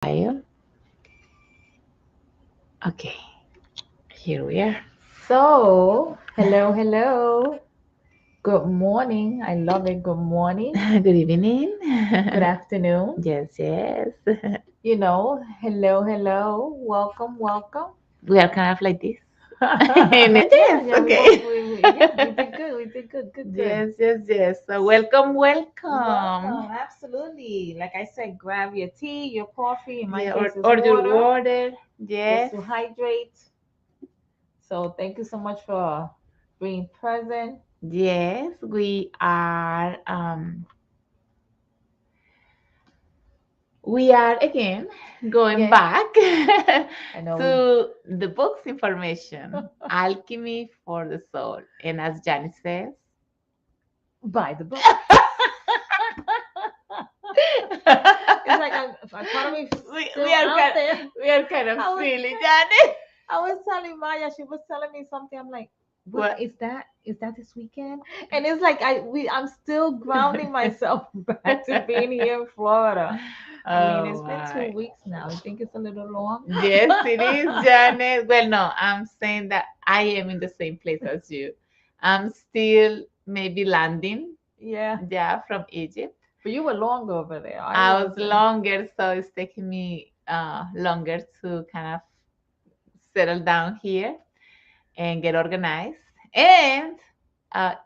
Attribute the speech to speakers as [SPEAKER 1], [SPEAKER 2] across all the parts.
[SPEAKER 1] While. Okay, here we are. So, hello, hello. Good morning. I love it. Good morning.
[SPEAKER 2] Good evening.
[SPEAKER 1] Good afternoon.
[SPEAKER 2] Yes, yes.
[SPEAKER 1] Hello, hello. Welcome, welcome.
[SPEAKER 2] We are kind of like this. In it,
[SPEAKER 1] Yeah,
[SPEAKER 2] yes,
[SPEAKER 1] yeah,
[SPEAKER 2] okay.
[SPEAKER 1] we did good. We did good, good, good.
[SPEAKER 2] Yes, yes, yes. So welcome, welcome.
[SPEAKER 1] Welcome, absolutely. Like I said, grab your tea, your coffee. In my
[SPEAKER 2] Yeah,
[SPEAKER 1] case, it's
[SPEAKER 2] or your
[SPEAKER 1] water,
[SPEAKER 2] water.
[SPEAKER 1] just
[SPEAKER 2] Yes,
[SPEAKER 1] to hydrate. So, thank you so much for being present.
[SPEAKER 2] yes. We are again going
[SPEAKER 1] Yeah,
[SPEAKER 2] back
[SPEAKER 1] I know we
[SPEAKER 2] to the book's information, Alchemy for the Soul. And as Janice says,
[SPEAKER 1] buy the book. It's like economy
[SPEAKER 2] we
[SPEAKER 1] still
[SPEAKER 2] are
[SPEAKER 1] out
[SPEAKER 2] kind
[SPEAKER 1] there.
[SPEAKER 2] we are kind of
[SPEAKER 1] I was
[SPEAKER 2] silly, Janice.
[SPEAKER 1] I was telling Maya, she was telling me something. I'm like, what
[SPEAKER 2] What?
[SPEAKER 1] is that? Is that this weekend? And it's like I'm still grounding myself back to being here in Florida. I mean,
[SPEAKER 2] Oh
[SPEAKER 1] it's been two
[SPEAKER 2] my.
[SPEAKER 1] weeks now. I think it's a little long.
[SPEAKER 2] Yes, it is, Janet. Well, no, I'm saying that I am in the same place as you. I'm still maybe landing,
[SPEAKER 1] Yeah.
[SPEAKER 2] yeah, from Egypt.
[SPEAKER 1] But you were long over there. I
[SPEAKER 2] I was
[SPEAKER 1] wasn't.
[SPEAKER 2] longer, so it's taking me longer to kind of settle down here and get organized. And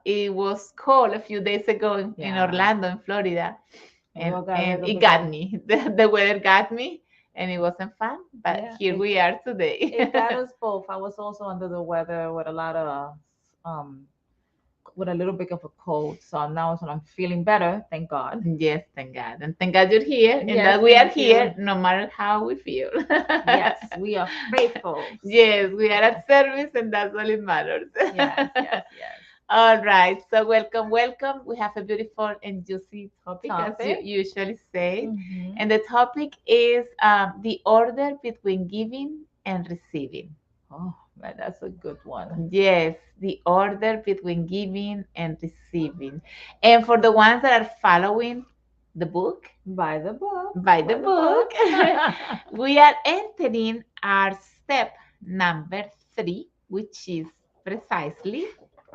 [SPEAKER 2] it was cold a few days ago in
[SPEAKER 1] Yeah.
[SPEAKER 2] Orlando, in Florida,
[SPEAKER 1] And we all got a
[SPEAKER 2] and
[SPEAKER 1] little
[SPEAKER 2] it
[SPEAKER 1] bit
[SPEAKER 2] got
[SPEAKER 1] of
[SPEAKER 2] me. The weather got me, and it wasn't fun. But
[SPEAKER 1] yeah.
[SPEAKER 2] here we are today.
[SPEAKER 1] It got us both. I was also under the weather with a lot of um with a little bit of a cold. So now I'm feeling better, thank God.
[SPEAKER 2] Yes, thank God, and thank God you're here, and
[SPEAKER 1] Yes,
[SPEAKER 2] that we are
[SPEAKER 1] thank you.
[SPEAKER 2] here no matter how we feel.
[SPEAKER 1] Yes, we are faithful.
[SPEAKER 2] Yes, we are
[SPEAKER 1] Yes,
[SPEAKER 2] at service, and that's all it matters.
[SPEAKER 1] yes, yes, yes.
[SPEAKER 2] All right, so welcome, welcome. We have a beautiful and juicy topic, as you
[SPEAKER 1] Topic.
[SPEAKER 2] usually say.
[SPEAKER 1] Mm-hmm.
[SPEAKER 2] And the topic is the order between giving and receiving.
[SPEAKER 1] Oh man, that's a good one.
[SPEAKER 2] Yes, the order between giving and receiving. And for the ones that are following the book,
[SPEAKER 1] Buy the book.
[SPEAKER 2] by the
[SPEAKER 1] Buy the book.
[SPEAKER 2] book, we are entering our step number 3, which is precisely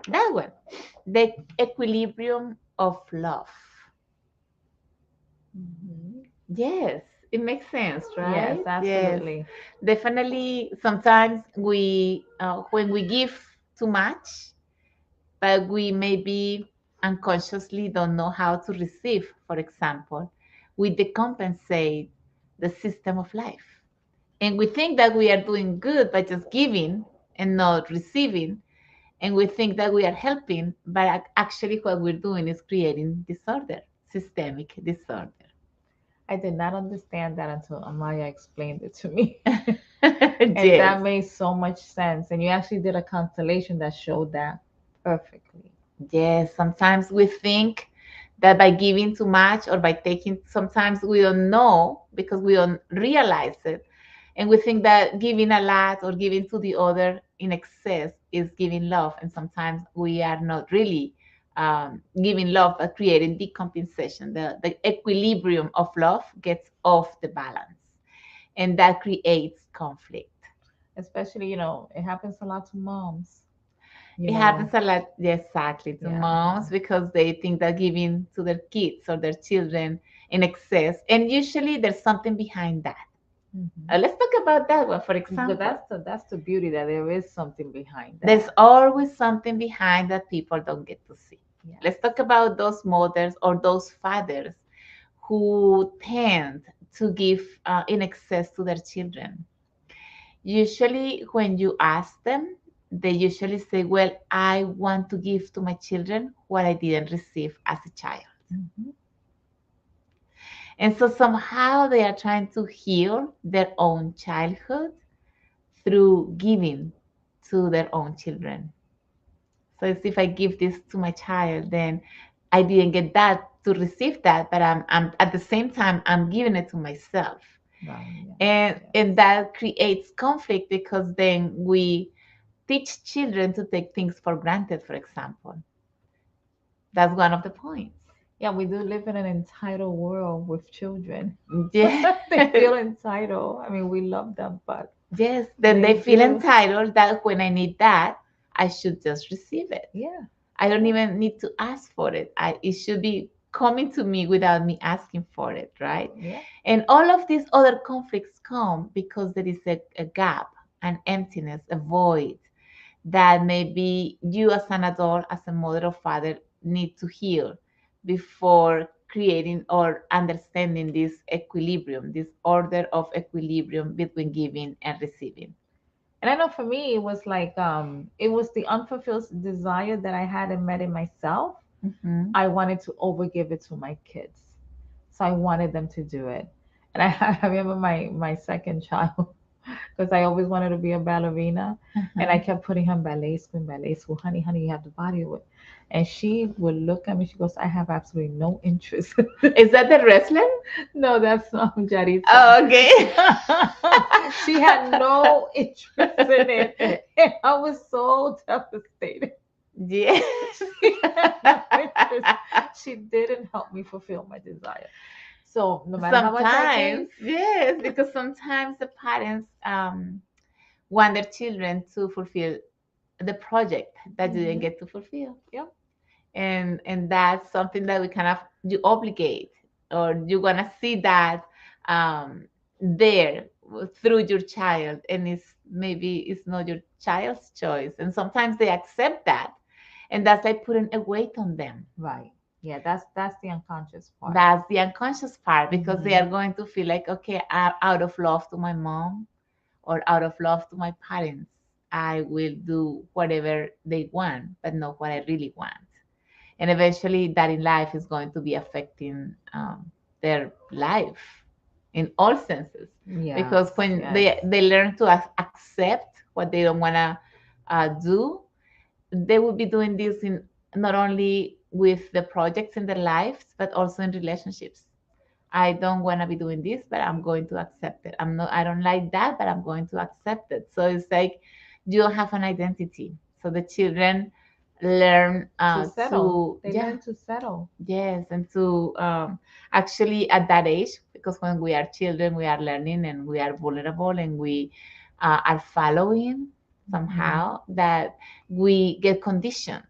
[SPEAKER 2] that one, the equilibrium of love.
[SPEAKER 1] Mhm.
[SPEAKER 2] Yes, it makes sense,
[SPEAKER 1] Yes,
[SPEAKER 2] right? Yes,
[SPEAKER 1] absolutely.
[SPEAKER 2] definitely. Sometimes when we give too much, but we maybe unconsciously don't know how to receive, for example, we decompensate the system of life. And we think that we are doing good by just giving and not receiving. And we think that we are helping, but actually, what we're doing is creating disorder, systemic disorder.
[SPEAKER 1] I did not understand that until Amaya explained it to me. And
[SPEAKER 2] Yes.
[SPEAKER 1] that made so much sense. And you actually did a constellation that showed that perfectly.
[SPEAKER 2] Yes, sometimes we think that by giving too much or by taking, sometimes we don't know because we don't realize it. And we think that giving a lot or giving to the other in excess is giving love. And sometimes we are not really giving love, but creating decompensation. The equilibrium of love gets off the balance, and that creates conflict.
[SPEAKER 1] Especially, it happens a lot to moms, you
[SPEAKER 2] It
[SPEAKER 1] know.
[SPEAKER 2] happens a lot, exactly, to
[SPEAKER 1] Yeah,
[SPEAKER 2] moms
[SPEAKER 1] yeah.
[SPEAKER 2] because they think they're giving to their kids or their children in excess. And usually there's something behind that.
[SPEAKER 1] Hmm.
[SPEAKER 2] Let's talk about that one, for
[SPEAKER 1] But
[SPEAKER 2] example.
[SPEAKER 1] that's the beauty that there is something behind
[SPEAKER 2] There's
[SPEAKER 1] that.
[SPEAKER 2] always something behind that people don't get to see.
[SPEAKER 1] Yes.
[SPEAKER 2] Let's talk about those mothers or those fathers who tend to give in excess to their children. Usually, when you ask them, they usually say, well, I want to give to my children what I didn't receive as a child.
[SPEAKER 1] Hmm.
[SPEAKER 2] And so somehow they are trying to heal their own childhood through giving to their own children. So it's if I give this to my child, then I didn't get that to receive that, but I'm at the same time I'm giving it to myself.
[SPEAKER 1] Right. Yes.
[SPEAKER 2] And that creates conflict because then we teach children to take things for granted, for example. That's one of the points.
[SPEAKER 1] Yeah, we do live in an entitled world with children.
[SPEAKER 2] Yes.
[SPEAKER 1] They feel entitled. I mean, we love them, but
[SPEAKER 2] Yes, then
[SPEAKER 1] they
[SPEAKER 2] they feel
[SPEAKER 1] do.
[SPEAKER 2] entitled that when I need that, I should just receive it.
[SPEAKER 1] Yeah.
[SPEAKER 2] I don't
[SPEAKER 1] Yeah.
[SPEAKER 2] even need to ask for it. It should be coming to me without me asking for it, right?
[SPEAKER 1] Yeah.
[SPEAKER 2] And all of these other conflicts come because there is a gap, an emptiness, a void that maybe you as an adult, as a mother or father, need to heal before creating or understanding this equilibrium, this order of equilibrium between giving and receiving.
[SPEAKER 1] And I know for me, it was like it was the unfulfilled desire that I had and met in myself.
[SPEAKER 2] Mhm.
[SPEAKER 1] I wanted to overgive it to my kids, so I wanted them to do it. And I remember my second child, because I always wanted to be a ballerina, and I
[SPEAKER 2] Uh-huh.
[SPEAKER 1] kept putting her in ballet school. Honey, honey, you have the body of it. And she would look at me. She goes, "I have absolutely no interest."
[SPEAKER 2] Is that the wrestler?
[SPEAKER 1] No, that's Jaritza.
[SPEAKER 2] Oh, okay.
[SPEAKER 1] She had no interest in it. And I was so devastated.
[SPEAKER 2] Yes.
[SPEAKER 1] She had no interest. She didn't help me fulfill my desire. So no matter how much I
[SPEAKER 2] Sometimes,
[SPEAKER 1] gave,
[SPEAKER 2] yes, because sometimes the parents want their children to fulfill the project that you didn't
[SPEAKER 1] hmm,
[SPEAKER 2] get to fulfill.
[SPEAKER 1] yeah,
[SPEAKER 2] And that's something that we kind of you obligate, or you want to see that um, there through your child, and it's not your child's choice, and sometimes they accept that, and that's like putting a weight on them.
[SPEAKER 1] right. Yeah, that's the unconscious part.
[SPEAKER 2] That's the unconscious part, because they
[SPEAKER 1] Hmm.
[SPEAKER 2] are going to feel like, okay, out of love to my mom or out of love to my parents, I will do whatever they want, but not what I really want. And eventually that in life is going to be affecting their life in all senses,
[SPEAKER 1] Yes,
[SPEAKER 2] because when
[SPEAKER 1] yes.
[SPEAKER 2] they learn to accept what they don't want to do, they will be doing this in not only with the projects in their lives but also in relationships. I don't want to be doing this, but I'm going to accept it. I don't like that, but I'm going to accept it. So it's like you don't have an identity. So the children learn
[SPEAKER 1] To settle.
[SPEAKER 2] to,
[SPEAKER 1] They
[SPEAKER 2] yeah,
[SPEAKER 1] learn to settle.
[SPEAKER 2] yes, and to actually at that age, because when we are children, we are learning and we are vulnerable, and we are following
[SPEAKER 1] Hmm.
[SPEAKER 2] somehow that we get conditioned,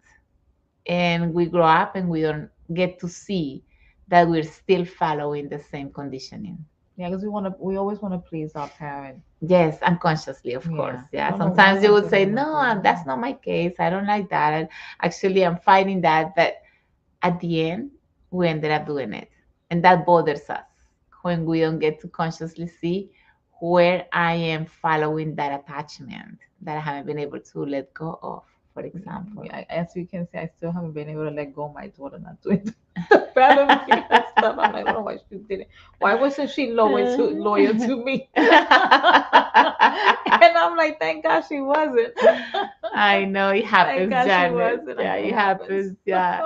[SPEAKER 2] and we grow up and we don't get to see that we're still following the same conditioning.
[SPEAKER 1] Yeah, because we always want to please our parents.
[SPEAKER 2] Yes, unconsciously, of course.
[SPEAKER 1] Yeah.
[SPEAKER 2] Yeah,
[SPEAKER 1] Don't know why
[SPEAKER 2] sometimes you
[SPEAKER 1] I
[SPEAKER 2] would say,
[SPEAKER 1] didn't want to
[SPEAKER 2] no,
[SPEAKER 1] please
[SPEAKER 2] that's
[SPEAKER 1] them.
[SPEAKER 2] not my case. I don't like that. And actually, I'm fighting that. But at the end, we ended up doing it. And that bothers us when we don't get to consciously see where I am following that attachment that I haven't been able to let go of, for example.
[SPEAKER 1] Yeah, as you can see, I still haven't been able to let go of my daughter not doing the Ballerina stuff. I'm like, I don't know why she did it. Why wasn't she loyal to me? And I'm like, thank God she wasn't.
[SPEAKER 2] I know it
[SPEAKER 1] Thank
[SPEAKER 2] happens,
[SPEAKER 1] God she
[SPEAKER 2] Janet.
[SPEAKER 1] wasn't. I
[SPEAKER 2] Yeah,
[SPEAKER 1] know it
[SPEAKER 2] it
[SPEAKER 1] happens.
[SPEAKER 2] happens. Yeah.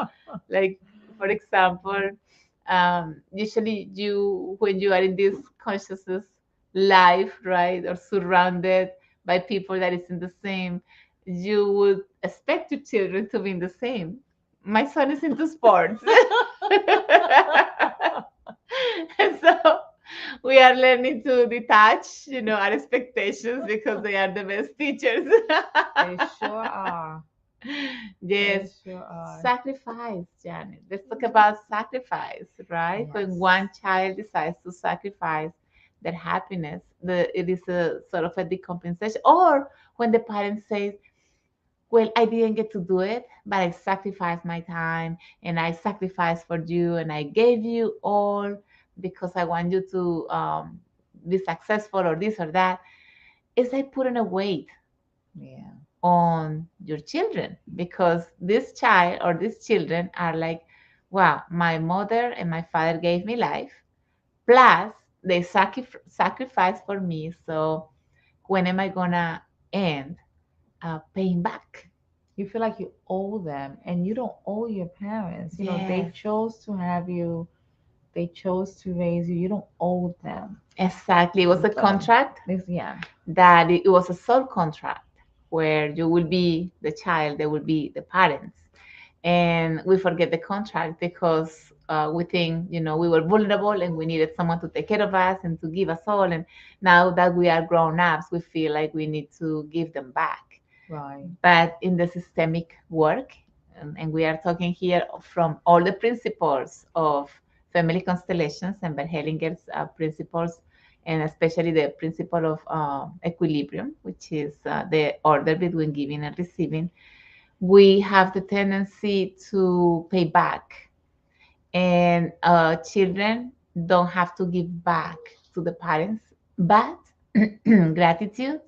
[SPEAKER 2] Like, for example, usually when you are in this consciousness life, right, or surrounded by people that is in the same, you would expect your children to be in the same. My son is into sports. And so we are learning to detach, our expectations, because they are the best teachers.
[SPEAKER 1] They sure are.
[SPEAKER 2] Yes,
[SPEAKER 1] They sure are.
[SPEAKER 2] sacrifice, Janet. Let's talk
[SPEAKER 1] Mhm.
[SPEAKER 2] about sacrifice, right? When
[SPEAKER 1] Yes.
[SPEAKER 2] one child decides to sacrifice their happiness, it is a sort of a decompensation. Or when the parent says, well, I didn't get to do it, but I sacrificed my time and I sacrificed for you and I gave you all because I want you to be successful or this or that. It's like putting a weight
[SPEAKER 1] Yeah.
[SPEAKER 2] on your children, because this child or these children are like, wow, my mother and my father gave me life, plus they sacrificed for me. So when am I gonna end paying back?
[SPEAKER 1] You feel like you owe them, and you don't owe your parents. You know, they
[SPEAKER 2] Yes,
[SPEAKER 1] chose to have you, they chose to raise you. You don't owe them.
[SPEAKER 2] exactly. It was a
[SPEAKER 1] So,
[SPEAKER 2] contract
[SPEAKER 1] yeah.
[SPEAKER 2] that it was a soul contract where you will be the child, they will be the parents. And we forget the contract because we think, we were vulnerable and we needed someone to take care of us and to give us all. And now that we are grown ups, we feel like we need to give them back.
[SPEAKER 1] Right.
[SPEAKER 2] But in the systemic work, and we are talking here from all the principles of family constellations and Bert Hellinger's principles, and especially the principle of equilibrium, which is the order between giving and receiving, we have the tendency to pay back. And children don't have to give back to the parents, but gratitude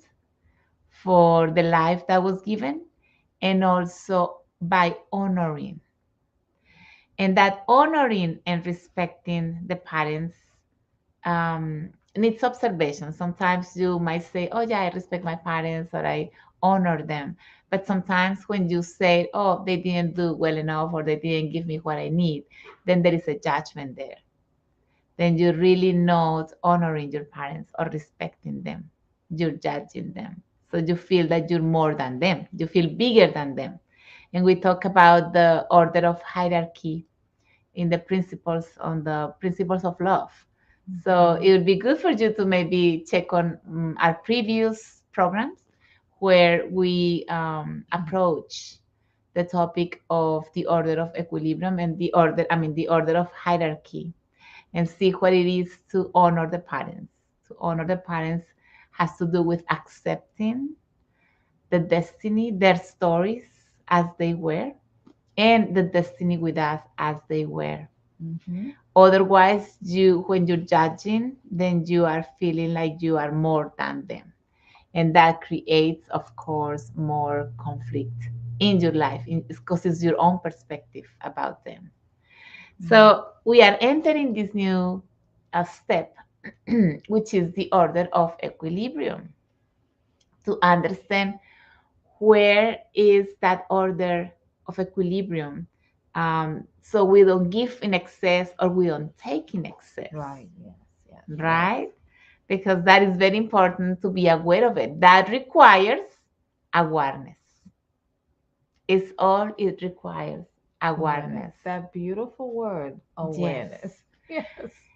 [SPEAKER 2] for the life that was given, and also by honoring. And that honoring and respecting the parents needs observation. Sometimes you might say, oh, yeah, I respect my parents or I honor them. But sometimes when you say, oh, they didn't do well enough or they didn't give me what I need, then there is a judgment there. Then you're really not honoring your parents or respecting them. You're judging them. So you feel that you're more than them. You feel bigger than them. And we talk about the order of hierarchy in the principles on the principles of love. So it would be good for you to maybe check on our previous programs where we approach the topic of the order of equilibrium and the order of hierarchy, and see what it is to honor the parents. To honor the parents has to do with accepting the destiny, their stories as they were, and the destiny with us as they were.
[SPEAKER 1] Mm-hmm.
[SPEAKER 2] Otherwise, when you're judging, then you are feeling like you are more than them. And that creates, of course, more conflict in your life because it's your own perspective about them. So we are entering this new step, which is the order of equilibrium, to understand where is that order of equilibrium, so we don't give in excess or we don't take in excess.
[SPEAKER 1] Right. Yes. Yes.
[SPEAKER 2] Right? Because that is very important to be aware of it. That requires awareness. It's all it requires, awareness.
[SPEAKER 1] That beautiful word, awareness. Yes.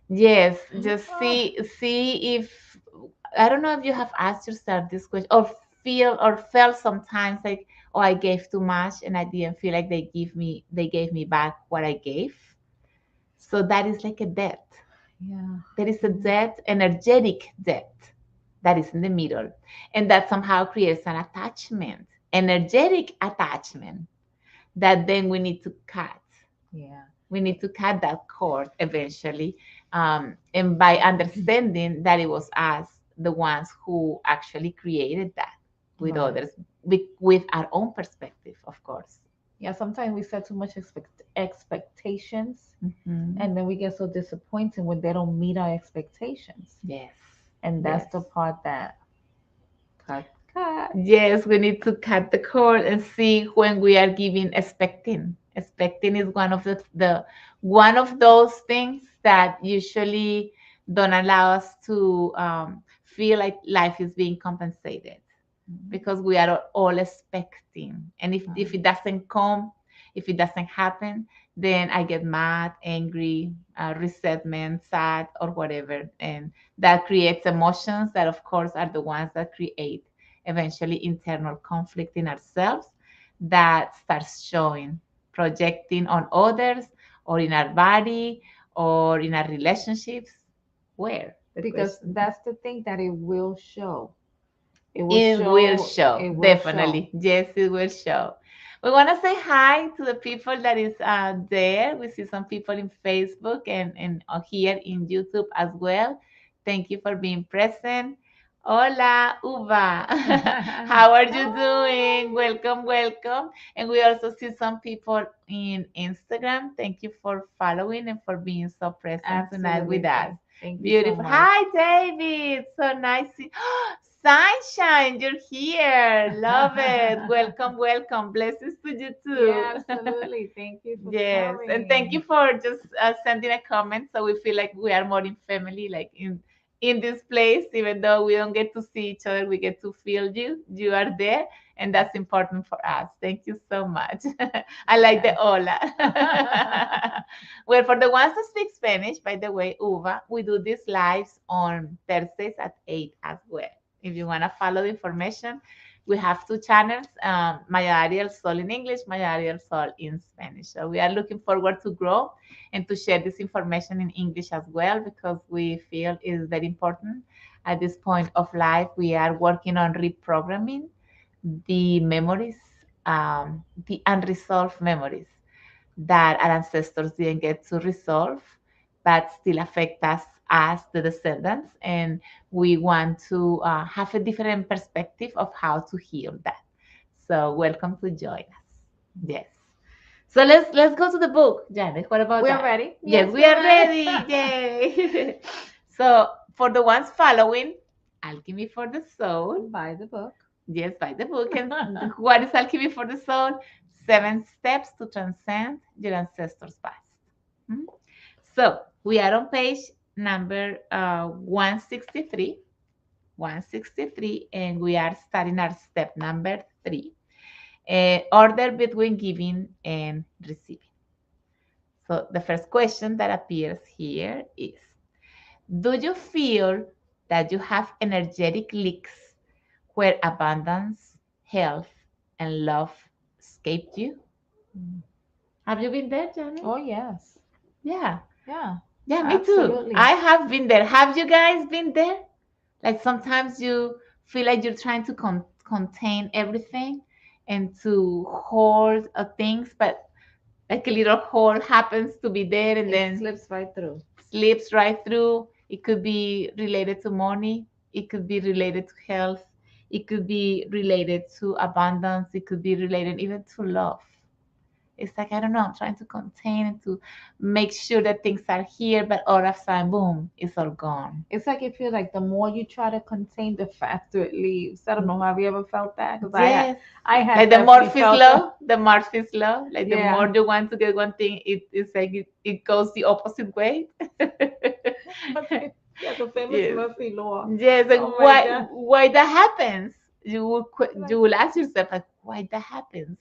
[SPEAKER 2] Yes, just see if, I don't know if you have asked yourself this question or feel or felt sometimes like, oh, I gave too much and I didn't feel like they gave me back what I gave. So that is like a debt.
[SPEAKER 1] Yeah.
[SPEAKER 2] There is a debt, energetic debt, that is in the middle. And that somehow creates an attachment, energetic attachment, that then we need to cut.
[SPEAKER 1] Yeah.
[SPEAKER 2] We need to cut that cord eventually. And by understanding that it was us, the ones who actually created that with
[SPEAKER 1] Right.
[SPEAKER 2] others, with our own perspective, of course.
[SPEAKER 1] Yeah. Sometimes we set too much expectations,
[SPEAKER 2] Mhm.
[SPEAKER 1] and then we get so disappointed when they don't meet our expectations.
[SPEAKER 2] Yes.
[SPEAKER 1] And that's
[SPEAKER 2] Yes.
[SPEAKER 1] the part that cut.
[SPEAKER 2] Yes, we need to cut the cord and see when we are giving expecting. Expecting is one of the one of those things that usually don't allow us to feel like life is being compensated, because we are all expecting. And if it doesn't come, if it doesn't happen, then I get mad, angry, resentment, sad, or whatever. And that creates emotions that, of course, are the ones that create eventually internal conflict in ourselves that starts showing, projecting on others or in our body or in our relationships. Where?
[SPEAKER 1] Because that's the thing that it will show. It will
[SPEAKER 2] It will
[SPEAKER 1] show.
[SPEAKER 2] show,
[SPEAKER 1] It will
[SPEAKER 2] definitely.
[SPEAKER 1] show.
[SPEAKER 2] Yes, it will show. We want to say hi to the people that is there. We see some people in Facebook and here in YouTube as well. Thank you for being present. Hola, Uva. How are you doing? Welcome, welcome. And we also see some people in Instagram. Thank you for following and for being so present tonight with us.
[SPEAKER 1] Thank you so
[SPEAKER 2] Beautiful.
[SPEAKER 1] much.
[SPEAKER 2] Hi, David. So nice. Sunshine, you're here. Love it. Welcome, welcome. Blessings to you too.
[SPEAKER 1] Yeah, absolutely. Thank you for
[SPEAKER 2] Yes, and thank
[SPEAKER 1] coming.
[SPEAKER 2] you for just sending a comment. So we feel like we are more in family, like in this place, even though we don't get to see each other, we get to feel you. You are there, and that's important for us. Thank you so much. I like the
[SPEAKER 1] Yes.
[SPEAKER 2] hola. Well, for the ones who speak Spanish, by the way, Uva, we do these lives on Thursdays at 8 as well. If you want to follow the information, we have two channels, Maya Ariel Sol in English, Maya Ariel Sol in Spanish. So we are looking forward to grow and to share this information in English as well, because we feel it is very important. At this point of life, we are working on reprogramming the memories, the unresolved memories that our ancestors didn't get to resolve, but still affect us as the descendants. And we want to have a different perspective of how to heal that. So welcome to join us. Yes. So let's go to the book, Janet. What about
[SPEAKER 1] We're
[SPEAKER 2] that?
[SPEAKER 1] ready.
[SPEAKER 2] Yes, we
[SPEAKER 1] we're
[SPEAKER 2] are ready. Yay. So for the ones following, Alchemy for the Soul.
[SPEAKER 1] Buy the book.
[SPEAKER 2] Yes, by the book. And what is Alchemy for the Soul? 7 steps to transcend your ancestors' past. Mhm. So we are on page number 163. 163, and we are starting our step number 3. Order between giving and receiving. So the first question that appears here is, do you feel that you have energetic leaks where abundance, health, and love escaped you?
[SPEAKER 1] Mm.
[SPEAKER 2] Have you been there, Johnny?
[SPEAKER 1] Oh yes.
[SPEAKER 2] Yeah.
[SPEAKER 1] Yeah.
[SPEAKER 2] Yeah, me too.
[SPEAKER 1] Absolutely.
[SPEAKER 2] I have been there. Have you guys been there? Like sometimes you feel like you're trying to contain everything and to hold things, but like a little hole happens to be there and
[SPEAKER 1] It
[SPEAKER 2] then
[SPEAKER 1] slips right through.
[SPEAKER 2] slips right through. It could be related to money. It could be related to health. It could be related to abundance. It could be related even to love. It's like, I don't know, I'm trying to contain and to make sure that things are here, but all of a sudden, boom, it's all gone.
[SPEAKER 1] It's like it feels like the more you try to contain, the faster it leaves. I don't know. Have you ever felt that? Because
[SPEAKER 2] Yes.
[SPEAKER 1] I had
[SPEAKER 2] Like the
[SPEAKER 1] definitely
[SPEAKER 2] Morpheus
[SPEAKER 1] felt
[SPEAKER 2] law, the Morpheus law. Like the
[SPEAKER 1] Yeah.
[SPEAKER 2] more you want to get one thing, it's like it goes the opposite way.
[SPEAKER 1] Yeah, the famous
[SPEAKER 2] Yes.
[SPEAKER 1] Murphy law.
[SPEAKER 2] Yes, like
[SPEAKER 1] Oh my God.
[SPEAKER 2] why that happens?
[SPEAKER 1] Like-
[SPEAKER 2] You will ask yourself like why that happens,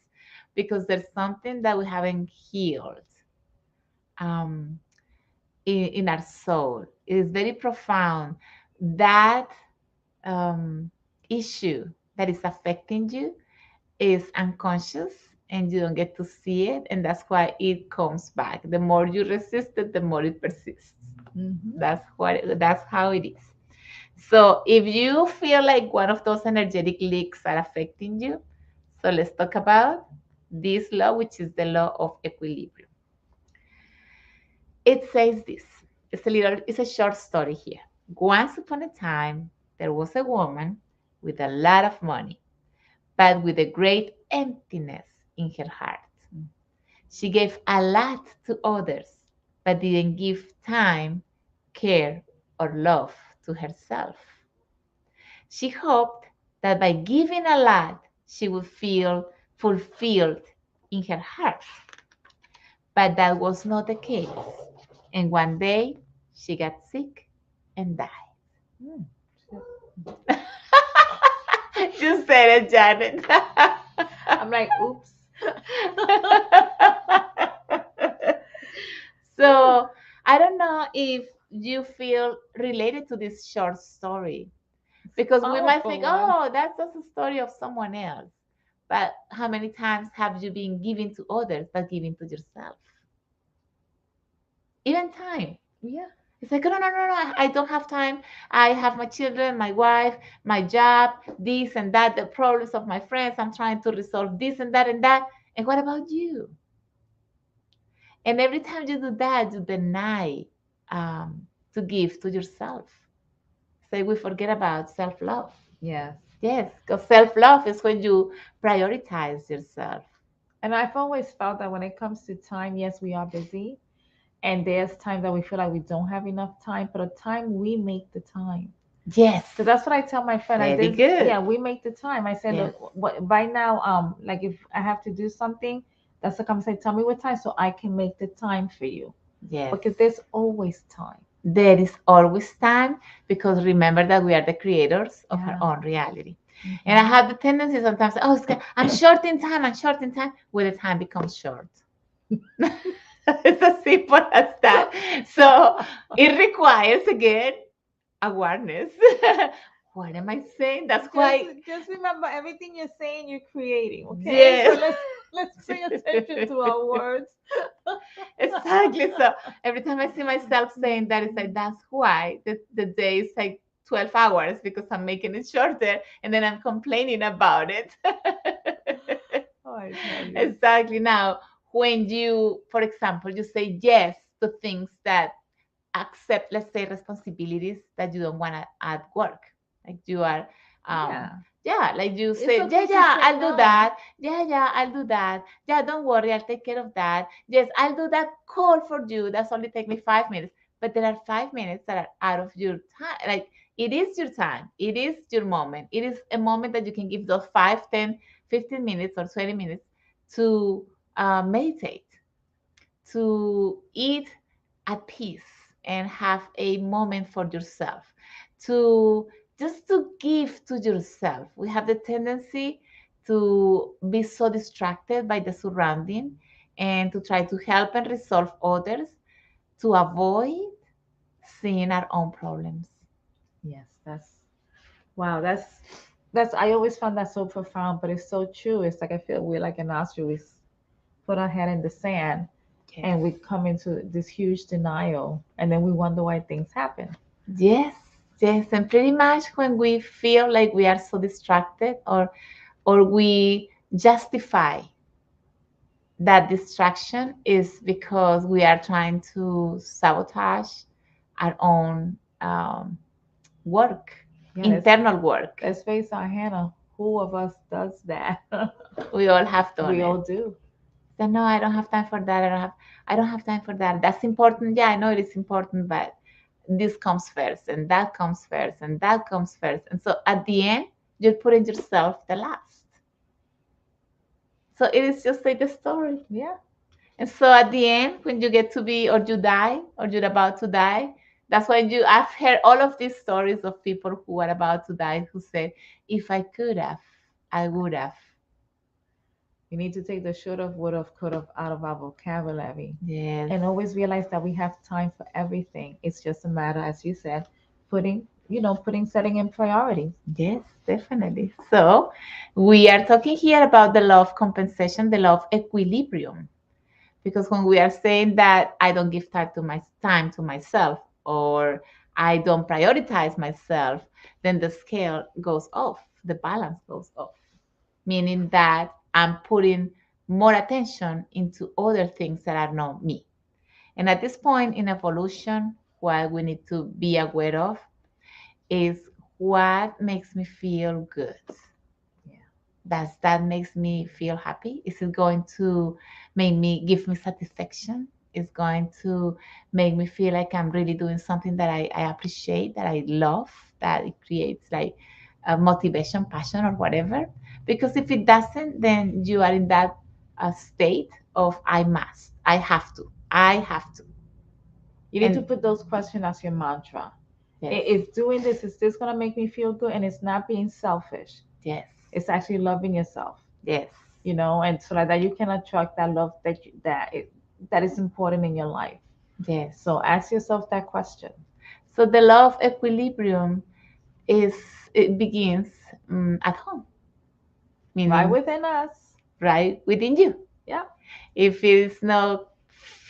[SPEAKER 2] because there's something that we haven't healed um in our soul. It is very profound. That um issue that is affecting you is unconscious and you don't get to see it, and that's why it comes back. The more you resist it, the more it persists.
[SPEAKER 1] Mhm.
[SPEAKER 2] That's how it is. So if you feel like one of those energetic leaks are affecting you, so let's talk about this law, which is the law of equilibrium. It says this. It's a short story here. Once upon a time, there was a woman with a lot of money, but with a great emptiness in her heart. She gave a lot to others, but didn't give time, care, or love to herself. She hoped that by giving a lot, she would feel fulfilled in her heart. But that was not the case. And one day, she got sick and died.
[SPEAKER 1] Mm.
[SPEAKER 2] You said it, Janet.
[SPEAKER 1] I'm like, oops.
[SPEAKER 2] So I don't know if you feel related to this short story, because we might think,
[SPEAKER 1] Powerful one.
[SPEAKER 2] oh, that's just a story of someone else. But how many times have you been giving to others but giving to yourself? Even time.
[SPEAKER 1] Yeah.
[SPEAKER 2] It's like, no, no, no, no, I don't have time. I have my children, my wife, my job, this and that, the problems of my friends. I'm trying to resolve this and that and that. And what about you? And every time you do that, you deny to give to yourself. So we forget about self love.
[SPEAKER 1] Yes.
[SPEAKER 2] Yes, because self love is when you prioritize yourself.
[SPEAKER 1] And I've always felt that when it comes to time, yes, we are busy. And there's times that we feel like we don't have enough time, but a time we make the time.
[SPEAKER 2] Yes.
[SPEAKER 1] So that's what I tell my friend.
[SPEAKER 2] Very good.
[SPEAKER 1] Yeah, we make the time. I say,
[SPEAKER 2] Yes.
[SPEAKER 1] look, what by now, like if I have to do something, that's the come say, tell me what time so I can make the time for you.
[SPEAKER 2] Yes.
[SPEAKER 1] Because there's always time.
[SPEAKER 2] There is always time because remember that we are the creators of our
[SPEAKER 1] Yeah.
[SPEAKER 2] own reality. And I
[SPEAKER 1] Mhm.
[SPEAKER 2] have the tendency sometimes, oh, I'm short in time, I'm short in time. Well, the time becomes short. It's as simple as that. So it requires, again, awareness. What am I saying? That's
[SPEAKER 1] Just
[SPEAKER 2] why,
[SPEAKER 1] just remember everything you're saying, you're creating, okay? So
[SPEAKER 2] yes.
[SPEAKER 1] let's pay attention to our words.
[SPEAKER 2] Exactly. So every time I see myself saying that, it's like that's why the day is like 12 hours because I'm making it shorter and then I'm complaining about it.
[SPEAKER 1] Oh, I tell you.
[SPEAKER 2] Exactly. Now, when you, for example, you say yes to things that accept, let's say, responsibilities that you don't want to at work, like you are, um,
[SPEAKER 1] Yeah.
[SPEAKER 2] yeah, like you
[SPEAKER 1] It's
[SPEAKER 2] say, yeah,
[SPEAKER 1] okay to
[SPEAKER 2] yeah,
[SPEAKER 1] say
[SPEAKER 2] I'll do
[SPEAKER 1] no.
[SPEAKER 2] that. Yeah, yeah, I'll do that. Yeah, don't worry, I'll take care of that. Yes, I'll do that call for you. That's only take me 5 minutes. But there are 5 minutes that are out of your time. Like it is your time. It is your moment. It is a moment that you can give those 5, 10, 15 minutes or 20 minutes to meditate, to eat at peace and have a moment for yourself, to just to give to yourself. We have the tendency to be so distracted by the surrounding and to try to help and resolve others to avoid seeing our own problems.
[SPEAKER 1] Yes, that's wow. That's I always found that so profound, but it's so true. It's like I feel we're like an ostrich. We put our head in the sand
[SPEAKER 2] Yes.
[SPEAKER 1] and we come into this huge denial, and then we wonder why things happen.
[SPEAKER 2] Yes, yes, and pretty much when we feel like we are so distracted or we justify that distraction is because we are trying to sabotage our own work,
[SPEAKER 1] Yeah,
[SPEAKER 2] internal work.
[SPEAKER 1] let's face our Hannah. Who of us does that?
[SPEAKER 2] We all have done
[SPEAKER 1] We
[SPEAKER 2] it.
[SPEAKER 1] all do.
[SPEAKER 2] So no, I don't have time for that. I don't have time for that. That's important. Yeah, I know it is important, but this comes first and that comes first and that comes first. And so at the end, you're putting yourself the last. So it is just like the story.
[SPEAKER 1] Yeah.
[SPEAKER 2] And so at the end, when you get to be, or you die, or you're about to die, that's when I've heard all of these stories of people who are about to die who said, if I could have, I would have.
[SPEAKER 1] We need to take the should have, would have, could have out of our vocabulary
[SPEAKER 2] Yes,
[SPEAKER 1] and always realize that we have time for everything. It's just a matter, as you said, setting in priorities.
[SPEAKER 2] yes, definitely. So we are talking here about the law of compensation, the law of equilibrium. Because when we are saying that I don't give time to myself, or I don't prioritize myself, then the scale goes off, the balance goes off, meaning that I'm putting more attention into other things that are not me. And at this point in evolution, what we need to be aware of is what makes me feel good.
[SPEAKER 1] Yeah.
[SPEAKER 2] Does that makes me feel happy? Is it going to make me give me satisfaction? Is going to make me feel like I'm really doing something that I appreciate, that I love, that it creates like a motivation, passion, or whatever? Because if it doesn't, then you are in that state of I must, I have to.
[SPEAKER 1] You need to
[SPEAKER 2] And
[SPEAKER 1] put those questions as your mantra.
[SPEAKER 2] yes,
[SPEAKER 1] If doing this, is this going to make me feel good? And it's not being selfish,
[SPEAKER 2] yes,
[SPEAKER 1] it's actually loving yourself,
[SPEAKER 2] yes,
[SPEAKER 1] and so that you can attract that love that is important in your life.
[SPEAKER 2] yes.
[SPEAKER 1] So ask yourself that question.
[SPEAKER 2] So the law of equilibrium is it begins at home,
[SPEAKER 1] Right
[SPEAKER 2] meaning
[SPEAKER 1] within us.
[SPEAKER 2] right within you.
[SPEAKER 1] Yeah.
[SPEAKER 2] If it's not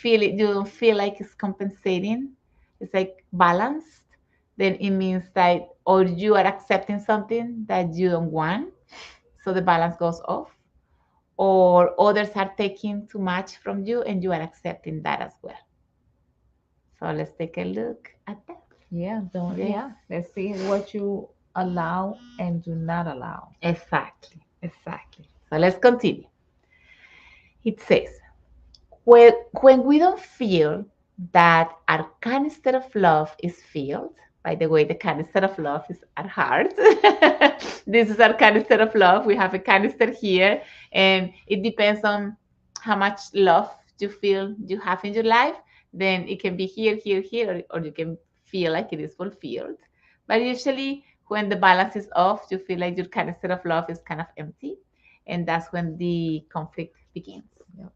[SPEAKER 2] you don't feel like it's compensating, it's like balanced, then it means that or you are accepting something that you don't want, so the balance goes off, or others are taking too much from you and you are accepting that as well. So let's take a look at that.
[SPEAKER 1] Yeah. Don't.
[SPEAKER 2] Yes,
[SPEAKER 1] Yeah. Let's see what you allow and do not allow.
[SPEAKER 2] exactly, exactly. So let's continue. It says, when we don't feel that our canister of love is filled, by the way, the canister of love is our heart. This is our canister of love. We have a canister here, and it depends on how much love you feel you have in your life. then it can be here, here, here, or you can feel like it is fulfilled. But usually, when the balance is off, you feel like your canister of love is kind of empty, and that's when the conflict begins.
[SPEAKER 1] Yep.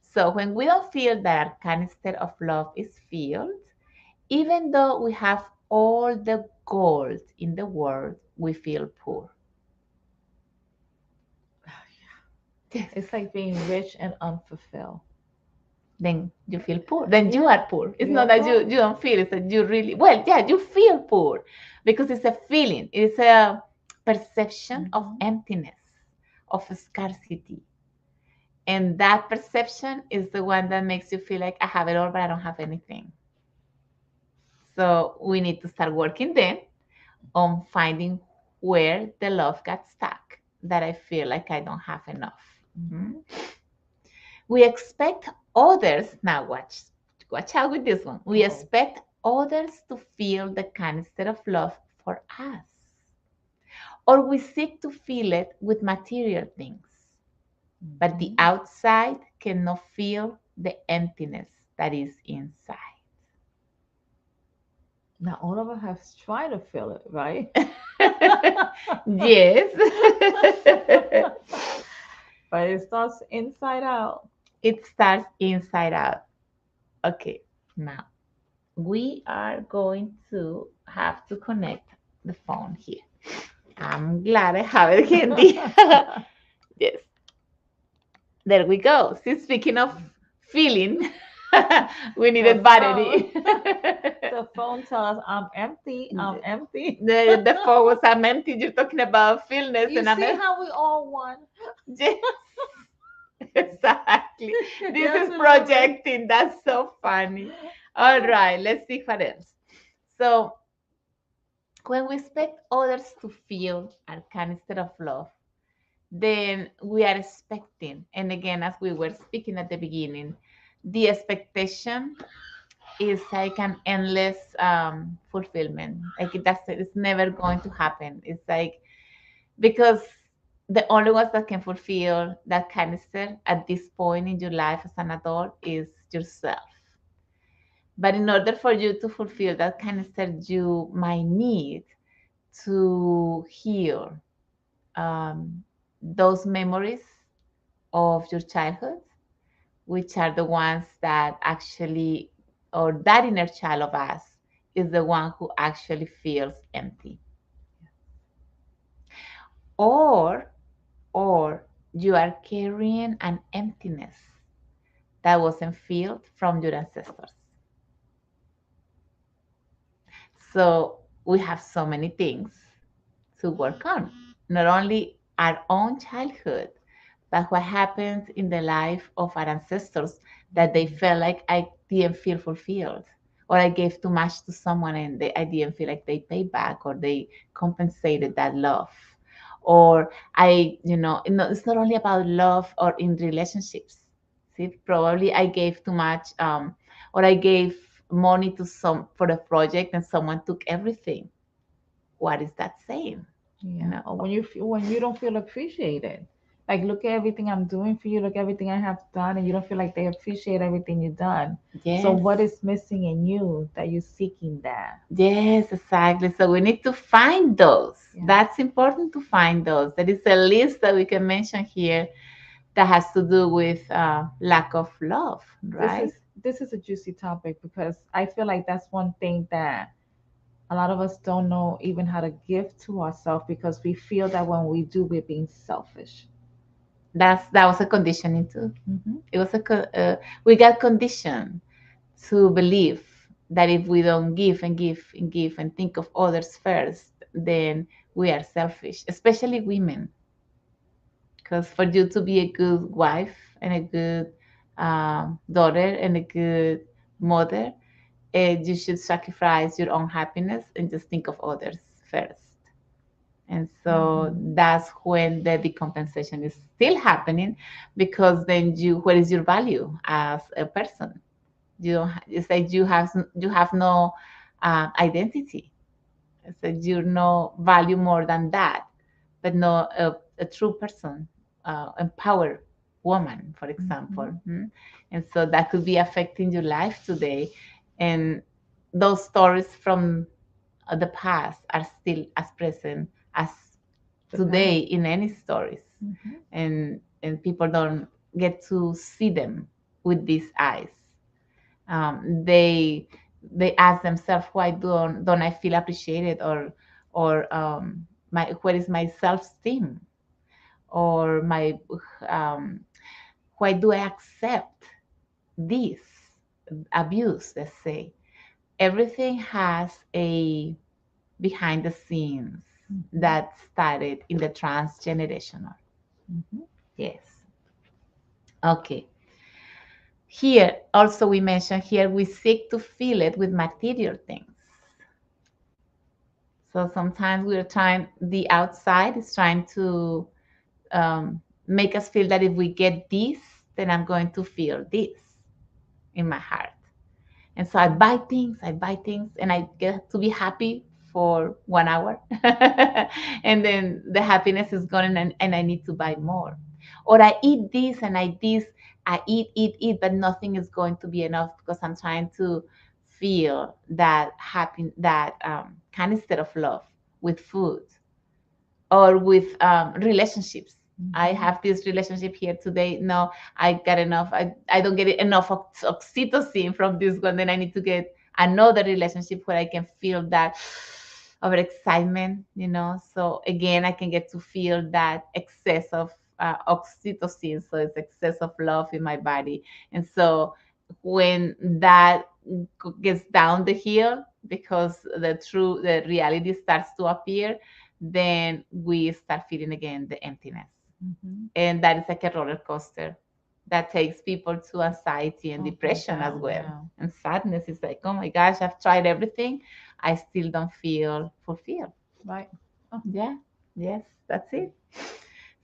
[SPEAKER 2] So when we don't feel that our canister of love is filled, even though we have all the gold in the world, we feel poor. Yes.
[SPEAKER 1] It's like being rich and unfulfilled.
[SPEAKER 2] Then you feel poor. Then you
[SPEAKER 1] Yeah,
[SPEAKER 2] are poor. It's
[SPEAKER 1] you're
[SPEAKER 2] not that
[SPEAKER 1] poor.
[SPEAKER 2] you don't feel, it's that you really, well, yeah, you feel poor because it's a feeling, it's a perception of
[SPEAKER 1] Mhm.
[SPEAKER 2] emptiness, of scarcity. And that perception is the one that makes you feel like I have it all, but I don't have anything. So we need to start working then on finding where the love got stuck, that I feel like I don't have enough. Mhm. We expect others, now watch out with this one. We
[SPEAKER 1] Uh-oh.
[SPEAKER 2] expect others to feel the canister of love for us, or we seek to fill it with material things, but the
[SPEAKER 1] Mhm.
[SPEAKER 2] outside cannot feel the emptiness that is inside.
[SPEAKER 1] Now, all of us have tried to feel it, right?
[SPEAKER 2] Yes.
[SPEAKER 1] But it starts inside out.
[SPEAKER 2] It starts inside out. Okay, now we are going to have to connect the phone here. I'm glad I have it handy. Yes, there we go. See, speaking of feeling, we needed battery.
[SPEAKER 1] The phone tells us I'm empty. I'm empty.
[SPEAKER 2] The phone was, I'm empty. You're talking about feelness,
[SPEAKER 1] You
[SPEAKER 2] and I'm
[SPEAKER 1] see
[SPEAKER 2] empty.
[SPEAKER 1] how we all won?
[SPEAKER 2] Yes, exactly. This
[SPEAKER 1] Yes,
[SPEAKER 2] is
[SPEAKER 1] we love it.
[SPEAKER 2] projecting. That's so funny. All right, let's see what else. So, when we expect others to feel our canister of love, then we are expecting, and again, as we were speaking at the beginning, the expectation is like an endless fulfillment. Like it's never going to happen. It's like, because the only ones that can fulfill that canister at this point in your life as an adult is yourself. But in order for you to fulfill that canister, you might need to heal those memories of your childhood, which are the ones that actually, or that inner child of us is the one who actually feels empty. Or, or you are carrying an emptiness that wasn't filled from your ancestors. So we have so many things to work on. Not only our own childhood, but what happens in the life of our ancestors that they felt like I didn't feel fulfilled, or I gave too much to someone and I didn't feel like they paid back or they compensated that love. Or it's not only about love or in relationships. See, probably I gave too much, or I gave money to some for the project and someone took everything. What is that saying? You
[SPEAKER 1] Yeah.
[SPEAKER 2] know,
[SPEAKER 1] Or when you don't feel appreciated. Like look at everything I'm doing for you, look at everything I have done, and you don't feel like they appreciate everything you've done. So
[SPEAKER 2] yes.
[SPEAKER 1] what is missing in you that you're seeking that?
[SPEAKER 2] Yes, exactly. So we need to find those.
[SPEAKER 1] Yeah.
[SPEAKER 2] That's important to find those. There is a list that we can mention here that has to do with lack of love,
[SPEAKER 1] This
[SPEAKER 2] right?
[SPEAKER 1] is this is a juicy topic because I feel like that's one thing that a lot of us don't know even how to give to ourselves because we feel that when we do, we're being selfish.
[SPEAKER 2] That was a conditioning too.
[SPEAKER 1] Hmm.
[SPEAKER 2] It was we got conditioned to believe that if we don't give and give and give and think of others first, then we are selfish, especially women. Because for you to be a good wife and a good daughter and a good mother, you should sacrifice your own happiness and just think of others first. And so
[SPEAKER 1] Hmm.
[SPEAKER 2] that's when the decompensation is still happening, because then what is your value as a person? You don't, it's like you have no identity. It's like you no value more than that, but no a true person, empowered. woman, for
[SPEAKER 1] Mhm.
[SPEAKER 2] example. And so that could be affecting your life today. And those stories from the past are still as present as
[SPEAKER 1] The
[SPEAKER 2] today
[SPEAKER 1] past.
[SPEAKER 2] in any stories.
[SPEAKER 1] Mhm.
[SPEAKER 2] And people don't get to see them with these eyes. They ask themselves, why don't I feel appreciated, or my where is my self-esteem, or my um, why do I accept this abuse, let's say. Everything has a behind the scenes
[SPEAKER 1] Mhm.
[SPEAKER 2] that started in the transgenerational.
[SPEAKER 1] Mhm.
[SPEAKER 2] Yes. Okay. Here also we mentioned here we seek to fill it with material things. So sometimes we're trying, the outside is trying to make us feel that if we get this, then I'm going to feel this in my heart. And so I buy things, and I get to be happy for 1 hour. And then the happiness is gone, and I need to buy more. Or I eat this and I eat, but nothing is going to be enough because I'm trying to feel that happy, that kind of state of love with food or with relationships. I
[SPEAKER 1] Mhm.
[SPEAKER 2] have this relationship here today. No, I got enough. I don't get enough oxytocin from this one. Then I need to get another relationship where I can feel that of excitement. So again, I can get to feel that excess of oxytocin. So it's excess of love in my body. And so when that gets down the hill, because the reality starts to appear, then we start feeling again the emptiness.
[SPEAKER 1] Mhm.
[SPEAKER 2] And that is like a roller coaster that takes people to anxiety and
[SPEAKER 1] Up and
[SPEAKER 2] depression as
[SPEAKER 1] down.
[SPEAKER 2] well.
[SPEAKER 1] Yeah.
[SPEAKER 2] And sadness is like, oh my gosh, I've tried everything. I still don't feel fulfilled.
[SPEAKER 1] Right. Oh.
[SPEAKER 2] Yeah, yes, that's it.